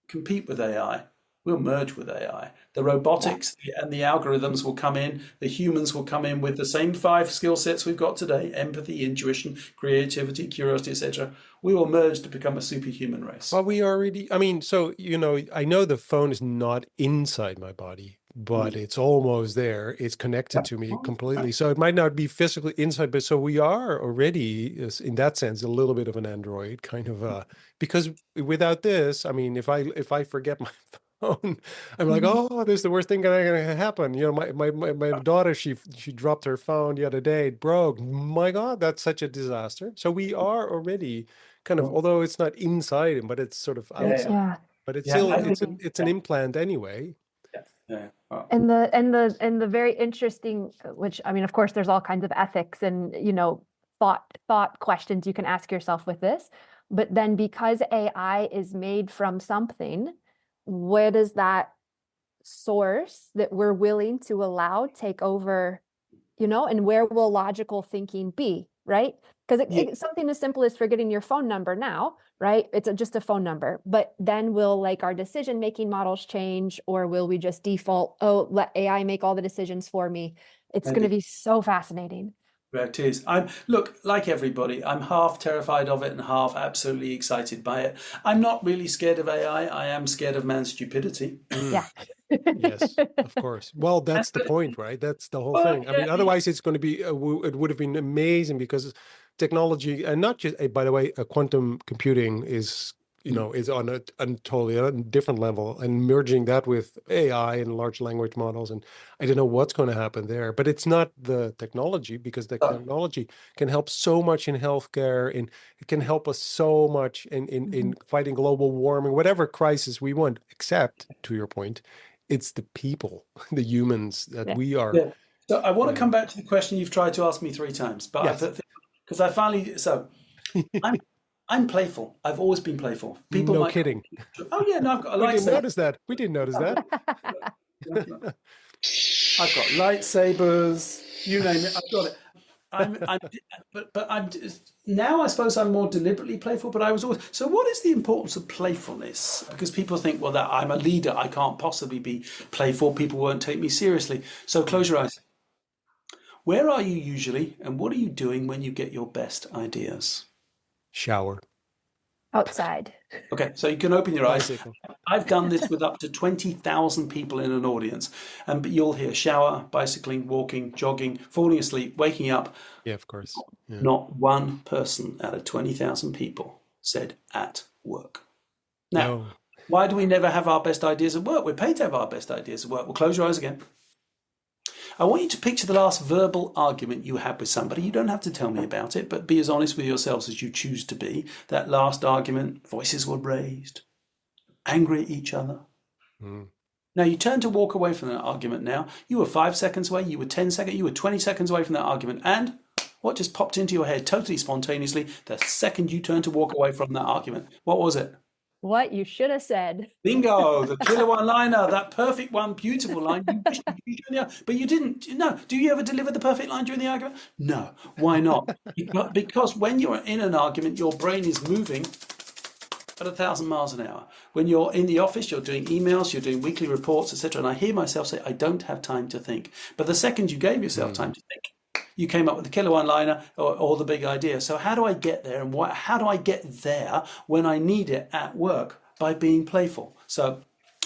compete with AI. We'll merge with AI. The robotics and the algorithms will come in. The humans will come in with the same 5 skill sets we've got today: empathy, intuition, creativity, curiosity, etc. We will merge to become a superhuman race. Well, we already, I mean, so, I know the phone is not inside my body, but it's almost there. It's connected to me completely. So it might not be physically inside, but so we are already, in that sense, a little bit of an android kind of, because without this, I mean, if I forget my phone, I'm like, oh, this is the worst thing that going to happen. My daughter, she dropped her phone the other day. It broke. My God, that's such a disaster. So we are already kind of, although it's not inside him, but it's sort of outside. Yeah. But it's Yeah, still I think. it's an implant anyway. Yeah. And the very interesting, which I mean, of course, there's all kinds of ethics and thought questions you can ask yourself with this. But then because AI is made from something, where does that source that we're willing to allow take over, and where will logical thinking be, right? Because Yeah, it's something as simple as forgetting your phone number now, right? It's just a phone number. But then will like our decision-making models change, or will we just default, oh, let AI make all the decisions for me? It's going to be so fascinating. it is. Look, like everybody, I'm half terrified of it and half absolutely excited by it. I'm not really scared of AI. I am scared of man's stupidity. Yeah. Yes, of course. Well, that's the point, right? That's the whole Well, thing. I yeah, mean, otherwise it's going to be, it would have been amazing because technology, and not just, by the way, quantum computing is, is on a totally different level, and merging that with AI and large language models. And I don't know what's going to happen there, but it's not the technology, because the technology can help so much in healthcare, and it can help us so much in fighting global warming, whatever crisis we want, except, to your point, it's the people, the humans that Yeah. we are. yeah. So I want to come back to the question you've tried to ask me 3 times, but Yes. because I finally, I'm playful. I've always been playful. People No might, kidding. oh yeah, no, I've got a We didn't lightsaber. notice that. We didn't notice that. I've got lightsabers. You name it, I've got it. I'm now. I suppose I'm more deliberately playful. But I was always. So, what is the importance of playfulness? Because people think, well, that I'm a leader, I can't possibly be playful. People won't take me seriously. So, close your eyes. Where are you usually, and what are you doing when you get your best ideas? Shower. Outside. Okay, so you can open your eyes. Bicycle. I've done this with up to 20,000 people in an audience, and you'll hear shower, bicycling, walking, jogging, falling asleep, waking up. Yeah, of course. Yeah. Not one person out of 20,000 people said at work. Now, No. why do we never have our best ideas at work? We're paid to have our best ideas at work. Well, close your eyes again. I want you to picture the last verbal argument you had with somebody. You don't have to tell me about it, but be as honest with yourselves as you choose to be. That last argument, voices were raised, angry at each other. Mm. Now you turn to walk away from that argument now. You were 5 seconds away, you were 10 seconds, you were 20 seconds away from that argument. And what just popped into your head totally spontaneously the second you turned to walk away from that argument? What was it? What you should have said. Bingo, the killer one-liner, that perfect one, beautiful line. You wish you could during but you didn't. No. Do you ever deliver the perfect line during the argument? No. Why not? Because when you're in an argument, your brain is moving at 1,000 miles an hour. When you're in the office, you're doing emails, you're doing weekly reports, etc. And I hear myself say, I don't have time to think. But the second you gave yourself time to think, you came up with the killer one-liner or the big idea. So how do I get there, and how do I get there when I need it at work? By being playful. So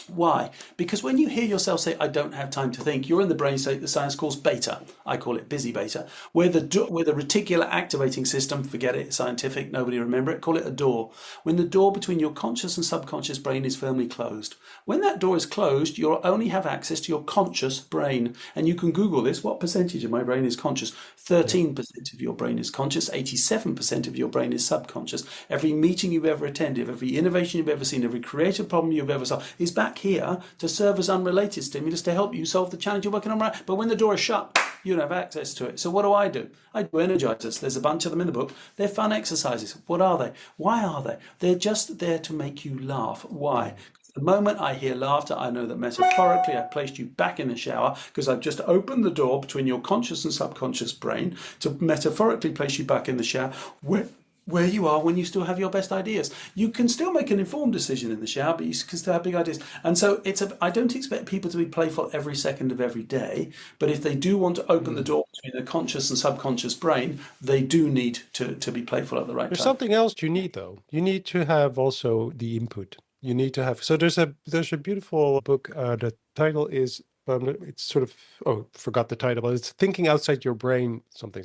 why? Because when you hear yourself say, I don't have time to think, you're in the brain state that science calls beta. I call it busy beta, where the reticular activating system, forget it, scientific, nobody remember it, call it a door. When the door between your conscious and subconscious brain is firmly closed. When that door is closed, you'll only have access to your conscious brain. And you can Google this. What percentage of my brain is conscious? 13% of your brain is conscious. 87% of your brain is subconscious. Every meeting you've ever attended, every innovation you've ever seen, every creative problem you've ever solved is back here to serve as unrelated stimulus to help you solve the challenge you're working on right. But when the door is shut, you don't have access to it. So what do? I do energizers. There's a bunch of them in the book. They're fun exercises. What are they? Why are they? They're just there to make you laugh. Why? The moment I hear laughter, I know that metaphorically I've placed you back in the shower because I've just opened the door between your conscious and subconscious brain to metaphorically place you back in the shower where you are when you still have your best ideas. You can still make an informed decision in the shower, but you can still have big ideas. And so I don't expect people to be playful every second of every day, but if they do want to open the door between the conscious and subconscious brain, they do need to be playful at the right There's time. something else you need, though. You need to have also the input. You need to have. So there's a beautiful book. The title is it's sort of, forgot the title, but it's Thinking Outside Your Brain, something.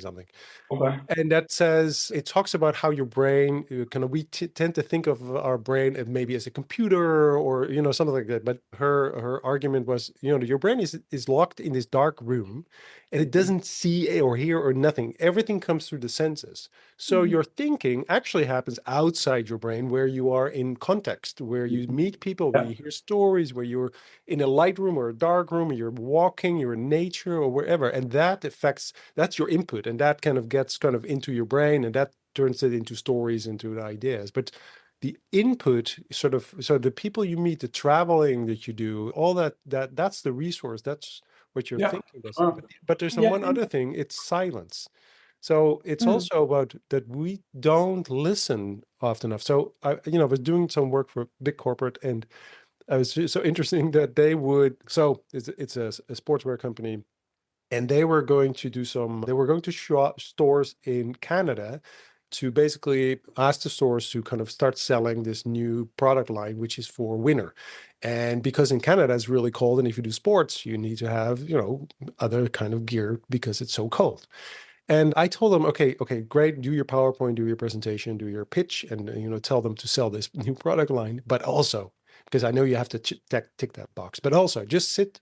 Okay. And that says, it talks about how your brain, we tend to think of our brain as maybe as a computer or, something like that. But her argument was, your brain is locked in this dark room and it doesn't see or hear or nothing. Everything comes through the senses. So your thinking actually happens outside your brain, where you are in context, where you meet people, where Yeah. you hear stories, where you're in a light room or a dark room, you're walking, you're in nature or wherever. And that's your input. And that gets into your brain, and that turns it into stories, into the ideas. But the input so the people you meet, the traveling that you do, all that's the resource. That's what you're Yeah. thinking. But there's Yeah. one other thing, it's silence. So it's Mm. also about that we don't listen often enough. So I was doing some work for a big corporate, and I was just so interesting that it's a sportswear company, and they were going to stores in Canada to basically ask the stores to kind of start selling this new product line, which is for winter. And because in Canada it's really cold, and if you do sports, you need to have, other kind of gear because it's so cold. And I told them, okay, great, do your PowerPoint, do your presentation, do your pitch, and tell them to sell this new product line. But also, because I know you have to tick that box, but also just sit,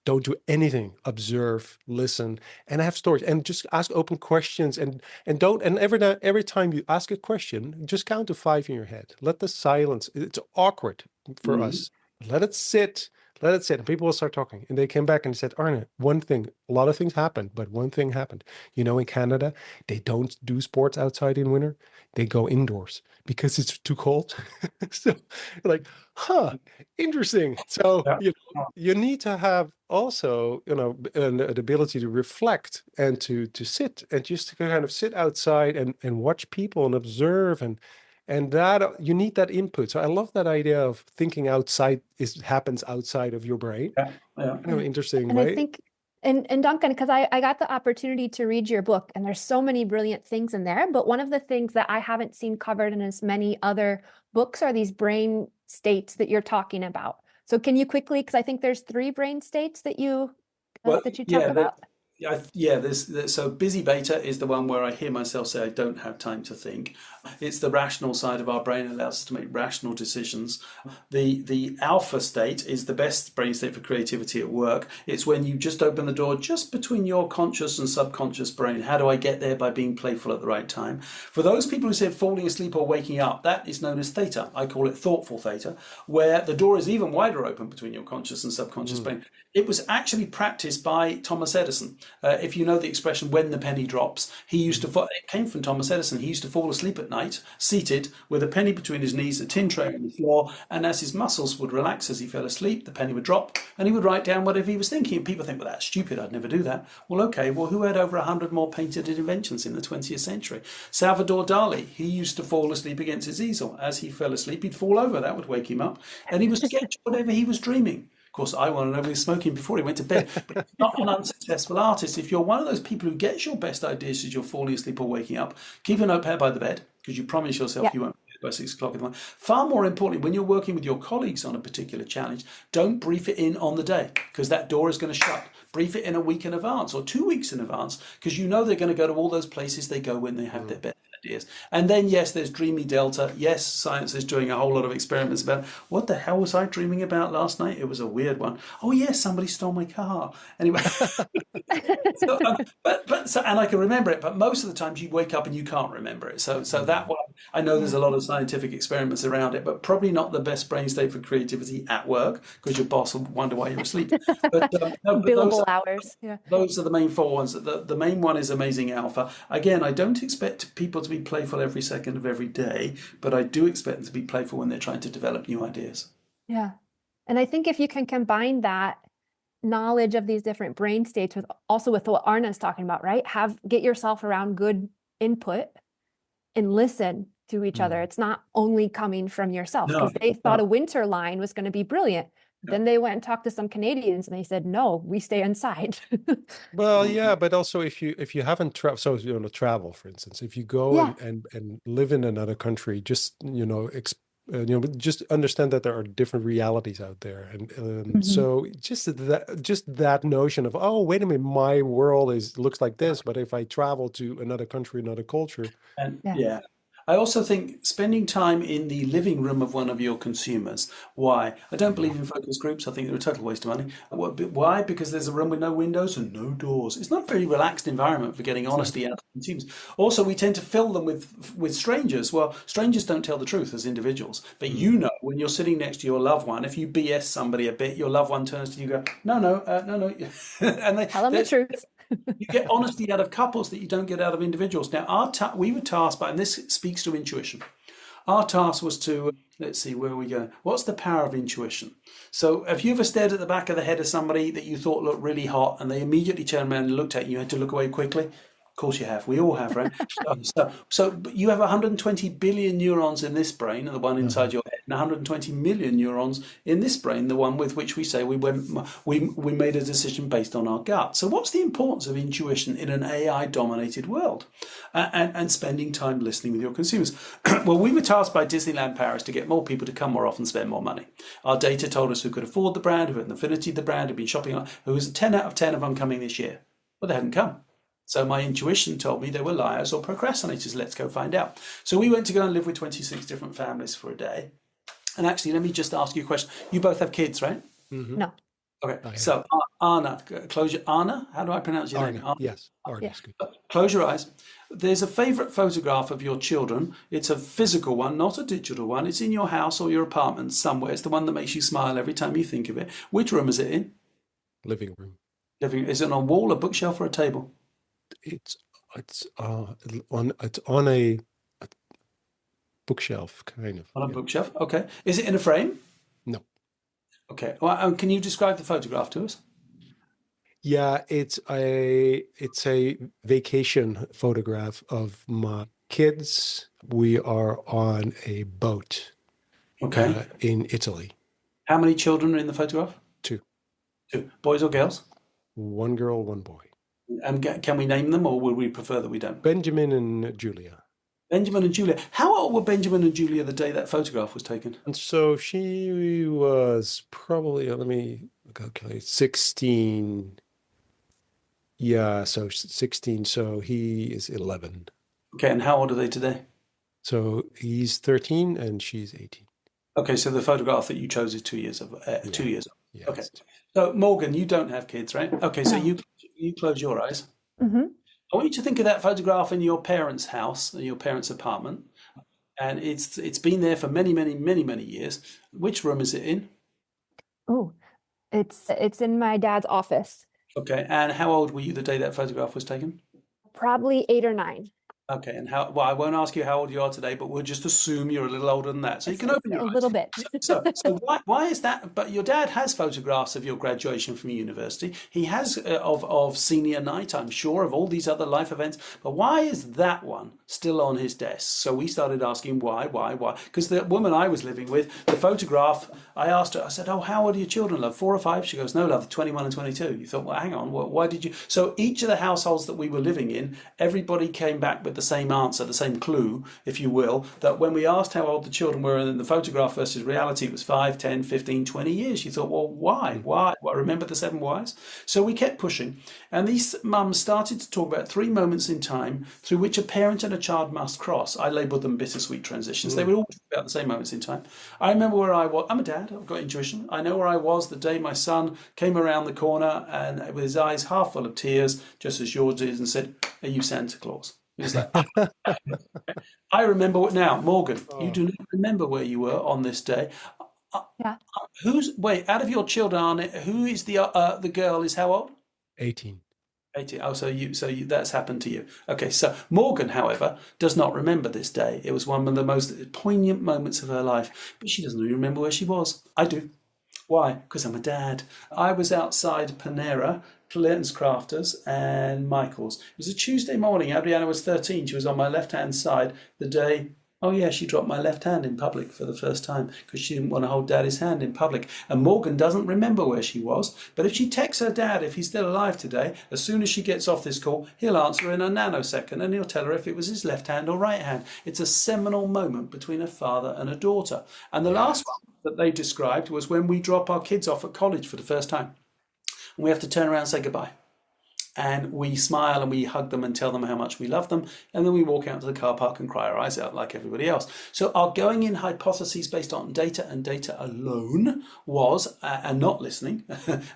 don't do anything, observe, listen, and have stories, and just ask open questions, and don't, and every time you ask a question, just count to 5 in your head. Let the silence, it's awkward for us. Let it sit. And people will start talking. And they came back and said, Arne, one thing, a lot of things happened, but one thing happened. In Canada, they don't do sports outside in winter. They go indoors because it's too cold. So like, interesting. So, Yeah. you need to have also, the ability to reflect and to sit and just to kind of sit outside and watch people and observe, and that you need that input. So I love that idea of thinking outside happens outside of your brain. Yeah. Yeah. Kind of interesting And I way. think, and Duncan, because I got the opportunity to read your book, and there's so many brilliant things in there. But one of the things that I haven't seen covered in as many other books are these brain states that you're talking about. So can you quickly, because I think there's 3 brain states that you Well, talk yeah, about. Yeah, so busy beta is the one where I hear myself say I don't have time to think. It's the rational side of our brain that allows us to make rational decisions. The alpha state is the best brain state for creativity at work. It's when you just open the door just between your conscious and subconscious brain. How do I get there? By being playful at the right time. For those people who said falling asleep or waking up, that is known as theta. I call it thoughtful theta, where the door is even wider open between your conscious and subconscious Mm. brain. It was actually practiced by Thomas Edison. If you know the expression "when the penny drops," he used to. It came from Thomas Edison. He used to fall asleep at night, seated with a penny between his knees, a tin tray on the floor, and as his muscles would relax as he fell asleep, the penny would drop, and he would write down whatever he was thinking. And people think, "Well, that's stupid. I'd never do that." Well, okay. Well, who had over 100 more patented inventions in the 20th century? Salvador Dali. He used to fall asleep against his easel. As he fell asleep, he'd fall over. That would wake him up, and he would sketch whatever he was dreaming. Of course, I want to know if he was smoking before he went to bed. But he's not an unsuccessful artist. If you're one of those people who gets your best ideas as you're falling asleep or waking up, keep a notepad by the bed because you promise yourself Yeah. you won't be by 6 o'clock in the morning. Far more importantly, when you're working with your colleagues on a particular challenge, don't brief it in on the day because that door is going to shut. Brief it in a week in advance or 2 weeks in advance because you know they're going to go to all those places they go when they have their best ideas. And then, yes, there's dreamy delta. Yes, science is doing a whole lot of experiments about what the hell was I dreaming about last night? It was a weird one. Oh, yes, somebody stole my car. Anyway, and I can remember it, but most of the times you wake up and you can't remember it. So that one, I know there's Yeah. a lot of scientific experiments around it, but probably not the best brain state for creativity at work because your boss will wonder why you're asleep. But no, but Billable hours. Yeah. those are the main four ones. The main one is Amazing Alpha. Again, I don't expect people to be playful every second of every day, but I do expect them to be playful when they're trying to develop new ideas. Yeah. And I think if you can combine that knowledge of these different brain states with also with what Arna is talking about, right? Get yourself around good input and listen to each other. Mm. It's not only coming from yourself No, because they thought no, a winter line was going to be brilliant. no. Then they went and talked to some Canadians and they said, no, we stay inside. Well, yeah, but also if you haven't traveled, so travel, for instance, if you go Yeah. and live in another country, just just understand that there are different realities out there, and Mhm. so just that notion of, oh, wait a minute, my world looks like this, but if I travel to another country, another culture, And Yeah. yeah, I also think spending time in the living room of one of your consumers. Why? I don't believe in focus groups. I think they're a total waste of money. Why? Because there's a room with no windows and no doors. It's not a very relaxed environment for getting honesty out of consumers. Also, we tend to fill them with strangers. Well, strangers don't tell the truth as individuals, but you Mm. know when you're sitting next to your loved one, if you BS somebody a bit, your loved one turns to you and go, no, no, no, no, and Tell them the they truth. you get honesty out of couples that you don't get out of individuals. Now, we were tasked by, and this speaks to intuition. Our task was to, let's see, where are we going? What's the power of intuition? So, have you ever stared at the back of the head of somebody that you thought looked really hot and they immediately turned around and looked at you? You had to look away quickly? Of course you have. We all have, right? But you have 120 billion neurons in this brain, the one Uh-huh. inside your head, and 120 million neurons in this brain, the one with which we say we made a decision based on our gut. So, what's the importance of intuition in an AI-dominated world, and spending time listening with your consumers? Well, we were tasked by Disneyland Paris to get more people to come more often, spend more money. Our data told us who could afford the brand, who had an affinity to the brand, who'd been shopping on, who was 10 out of 10 of them coming this year. But they hadn't come. So my intuition told me they were liars or procrastinators. Let's go find out. So we went to go and live with 26 different families for a day. And actually, let me just ask you a question. You both have kids, right? Hmm. No. Okay. I have So Anna, Anna, how do I pronounce your name? Arna. Yes, Arna Yeah. is good. Close your eyes. There's a favorite photograph of your children. It's a physical one, not a digital one. It's in your house or your apartment somewhere. It's the one that makes you smile every time you think of it. Which room is it in? Living room. Is it on a wall, a bookshelf, or a table? It's it's on a bookshelf, kind of. On a Yeah. bookshelf. Okay. Is it in a frame? No. Okay. Well, can you describe the photograph to us? Yeah, it's a vacation photograph of my kids. We are on a boat Okay. in Italy. How many children are in the photograph? Two, Two. Boys or girls? one girl, one boy. Can we name them or would we prefer that we don't? Benjamin and Julia. Benjamin and Julia. How old were Benjamin and Julia the day that photograph was taken? And so she was probably, let me calculate, 16, Yeah, so 16, so he is 11. Okay, and how old are they today? So he's 13 and she's 18. Okay, so the photograph that you chose is 2 years of Yeah. 2 years. Yeah, Okay, it's two. so Morgan, you don't have kids, right? Okay, so No. you close your eyes. Hmm. I want you to think of that photograph in your parents' house, in your parents' apartment, and it's been there for many, many, many, many years. Which room is it in? Oh, it's in my dad's office. Okay, and how old were you the day that photograph was taken? Probably 8 or 9. Okay, and well, I won't ask you how old you are today, but we'll just assume you're a little older than that. So you can open your A eyes. little bit. So why is that? But your dad has photographs of your graduation from university. He has of senior night, I'm sure, of all these other life events. But why is that one still on his desk? So we started asking why? Because the woman I was living with, the photograph, I asked her, I said, "Oh, how old are your children, love? 4 or 5?" She goes, "No, love, 21 and 22." You thought, well, hang on, why did you? So each of the households that we were living in, everybody came back with the same answer, the same clue, if you will, that when we asked how old the children were in the photograph versus reality, it was 5, 10, 15, 20 years. You thought, well, why? Why? Well, remember the 7 whys? So we kept pushing. And these mums started to talk about 3 moments in time through which a parent and a child must cross. I labeled them bittersweet transitions. They were all about the same moments in time. I remember where I was. I'm a dad. I've got intuition. I know where I was the day my son came around the corner and with his eyes half full of tears, just as yours did, and said, "Are you Santa Claus?" He was like, I remember what now, Morgan. You Oh, do not remember where you were on this day. Uh, Yeah. wait, out of your children, who is the girl is how old? 18. 80. Oh, that's happened to you. Okay, so Morgan, however, does not remember this day. It was one of the most poignant moments of her life, but she doesn't even remember where she was. I do. Why? Because I'm a dad. I was outside Panera, Clinton's Crafters, and Michael's. It was a Tuesday morning. Adriana was 13. She was on my left hand side the day. Oh, yeah, she dropped my left hand in public for the first time because she didn't want to hold daddy's hand in public. And Morgan doesn't remember where she was. But if she texts her dad, if he's still alive today, as soon as she gets off this call, he'll answer in a nanosecond and he'll tell her if it was his left hand or right hand. It's a seminal moment between a father and a daughter. And the last Yes. one that they described was when we drop our kids off at college for the first time. And we have to turn around and say goodbye. And we smile and we hug them and tell them how much we love them. And then we walk out to the car park and cry our eyes out like everybody else. So our going in hypotheses based on data and data alone was, and not listening,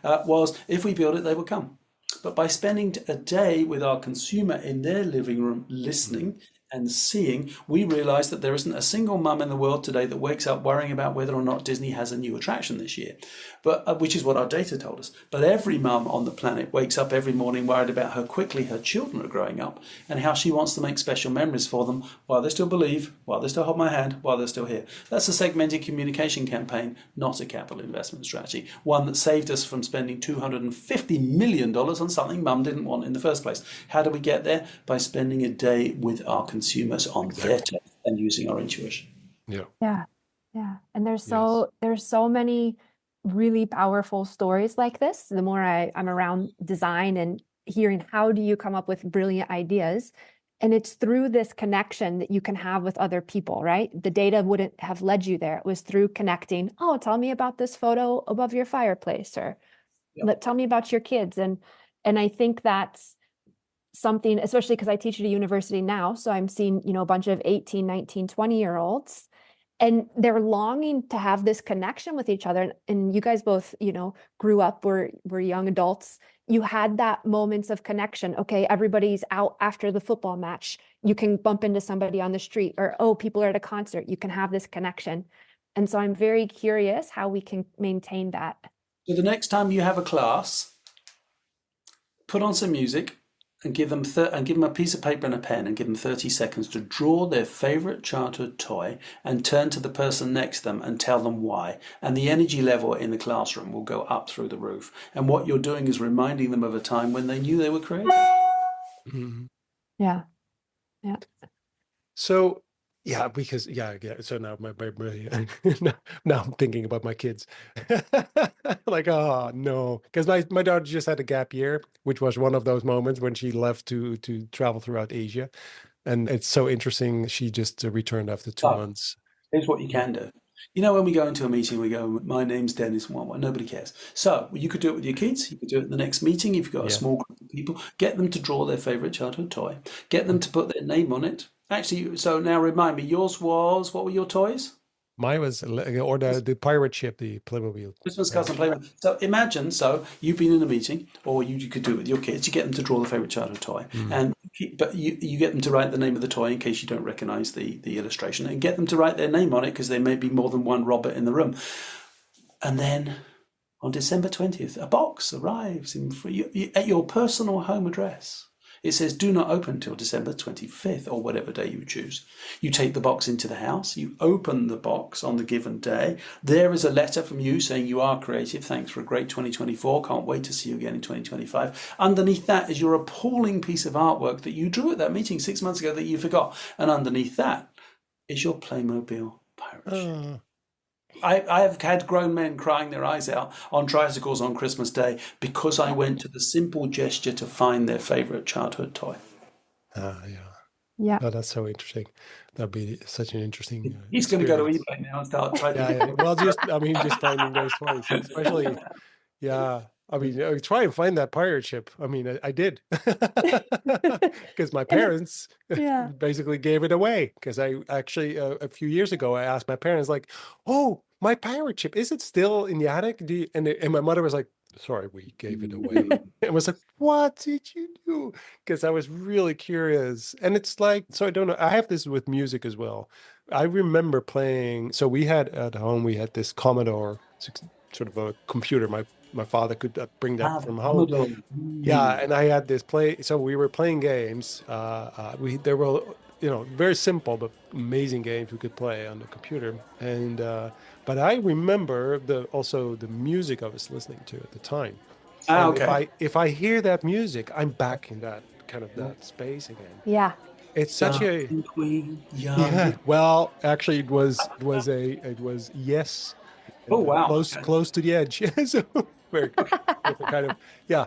was if we build it, they will come. But by spending a day with our consumer in their living room listening and seeing, we realize that there isn't a single mum in the world today that wakes up worrying about whether or not Disney has a new attraction this year, but which is what our data told us. But every mum on the planet wakes up every morning worried about how quickly her children are growing up and how she wants to make special memories for them while they still believe, while they still hold my hand, while they're still here. That's a segmented communication campaign, not a capital investment strategy. One that saved us from spending $250 million on something mum didn't want in the first place. How do we get there? By spending a day with our consumers on their Exactly. turf and using our intuition. Yeah. Yeah. Yeah. And Yes. there's so many really powerful stories like this. The more I'm around design and hearing how do you come up with brilliant ideas. And it's through this connection that you can have with other people, right? The data wouldn't have led you there. It was through connecting. Oh, tell me about this photo above your fireplace, or tell me about your kids. And I think that's something, especially because I teach at a university now. So I'm seeing, a bunch of 18, 19, 20-year-olds, and they're longing to have this connection with each other. And you guys both, grew up, were young adults. You had that moments of connection. Okay, everybody's out after the football match. You can bump into somebody on the street, or, oh, people are at a concert. You can have this connection. And so I'm very curious how we can maintain that. So the next time you have a class, put on some music and give them a piece of paper and a pen and give them 30 seconds to draw their favorite childhood toy and turn to the person next to them and tell them why. And the energy level in the classroom will go up through the roof. And what you're doing is reminding them of a time when they knew they were creative. Mhm. Yeah. Yeah. So yeah, because yeah. So now I'm thinking about my kids. Like, oh no, because my daughter just had a gap year, which was one of those moments when she left to travel throughout Asia, and it's so interesting. She just returned after two But months. here's what you Yeah. can do. You know, when we go into a meeting, we go, my name's Dennis, nobody cares. So you could do it with your kids. You could do it in the next meeting. If you've got a Yeah. small group of people, get them to draw their favorite childhood toy, get them to put their name on it. Actually, so now remind me, yours was, what were your toys? Mine was, or the pirate ship, the Playmobil. Christmas Pirate cards and ship. playground. So imagine, so you've been in a meeting, or you could do it with your kids. You get them to draw the favorite childhood toy, and but you get them to write the name of the toy in case you don't recognise the illustration, and get them to write their name on it because there may be more than one Robert in the room. And then on December 20th, a box arrives at your personal home address. It says, do not open till December 25th or whatever day you choose. You take the box into the house. You open the box on the given day. There is a letter from you saying you are creative. Thanks for a great 2024. Can't wait to see you again in 2025. Underneath that is your appalling piece of artwork that you drew at that meeting 6 months ago that you forgot. And underneath that is your Playmobil pirate ship. I have had grown men crying their eyes out on tricycles on Christmas Day because I went to the simple gesture to find their favourite childhood toy. Yeah. Yeah. Oh, that's so interesting. That'd be such an interesting He's going to go to experience. eBay now and start trying Yeah. to. Well, just finding those toys, especially. Yeah. I mean, try and find that pirate ship. I mean, I did because my parents Yeah. basically gave it away. Because I actually a few years ago I asked my parents, like, "Oh, my pirate ship, is it still in the attic?" And my mother was like, "Sorry, we gave it away." It was like, "What did you do?" Because I was really curious. And it's like, so I don't know. I have this with music as well. I remember playing. So we had at home, we had this Commodore, sort of a computer. My father could bring that from home. Commodore. Yeah, and I had this play. So we were playing games. There were, very simple but amazing games we could play on the computer. And but I remember also the music I was listening to at the time. And Okay. if I hear that music, I'm back in that kind of that space again. Yeah. It's such a Dancing Queen, yeah. Well, actually, it was yes. Oh, wow. Close to the edge. So very different kind of yeah.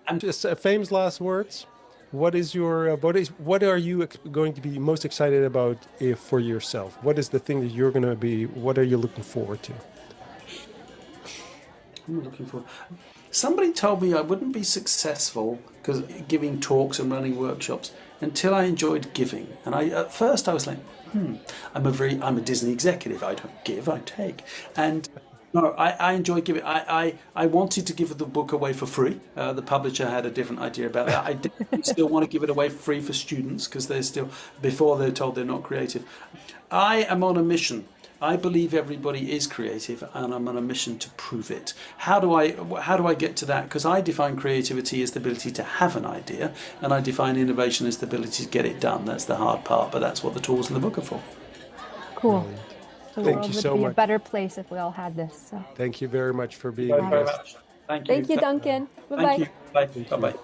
And Just famous last words. What is your what are you going to be most excited about for yourself? What is the thing that you're going to be? What are you looking forward to? I'm looking for. Somebody told me I wouldn't be successful because giving talks and running workshops until I enjoyed giving. And at first I was like, I'm a Disney executive. I don't give, I take. And no, I enjoy giving. I wanted to give the book away for free. The publisher had a different idea about that. I did still want to give it away free for students because they're still, before they're told they're not creative. I am on a mission. I believe everybody is creative, and I'm on a mission to prove it. How do I get to that? Because I define creativity as the ability to have an idea, and I define innovation as the ability to get it done. That's the hard part, but that's what the tools in the book are for. Cool. Brilliant. The Thank world you would so be much. a better place if we all had this. So. Thank you very much for being Thank you with very us. much. Thank you. Thank you, Duncan. Bye-bye. Thank you. Bye. Thank you. Bye-bye.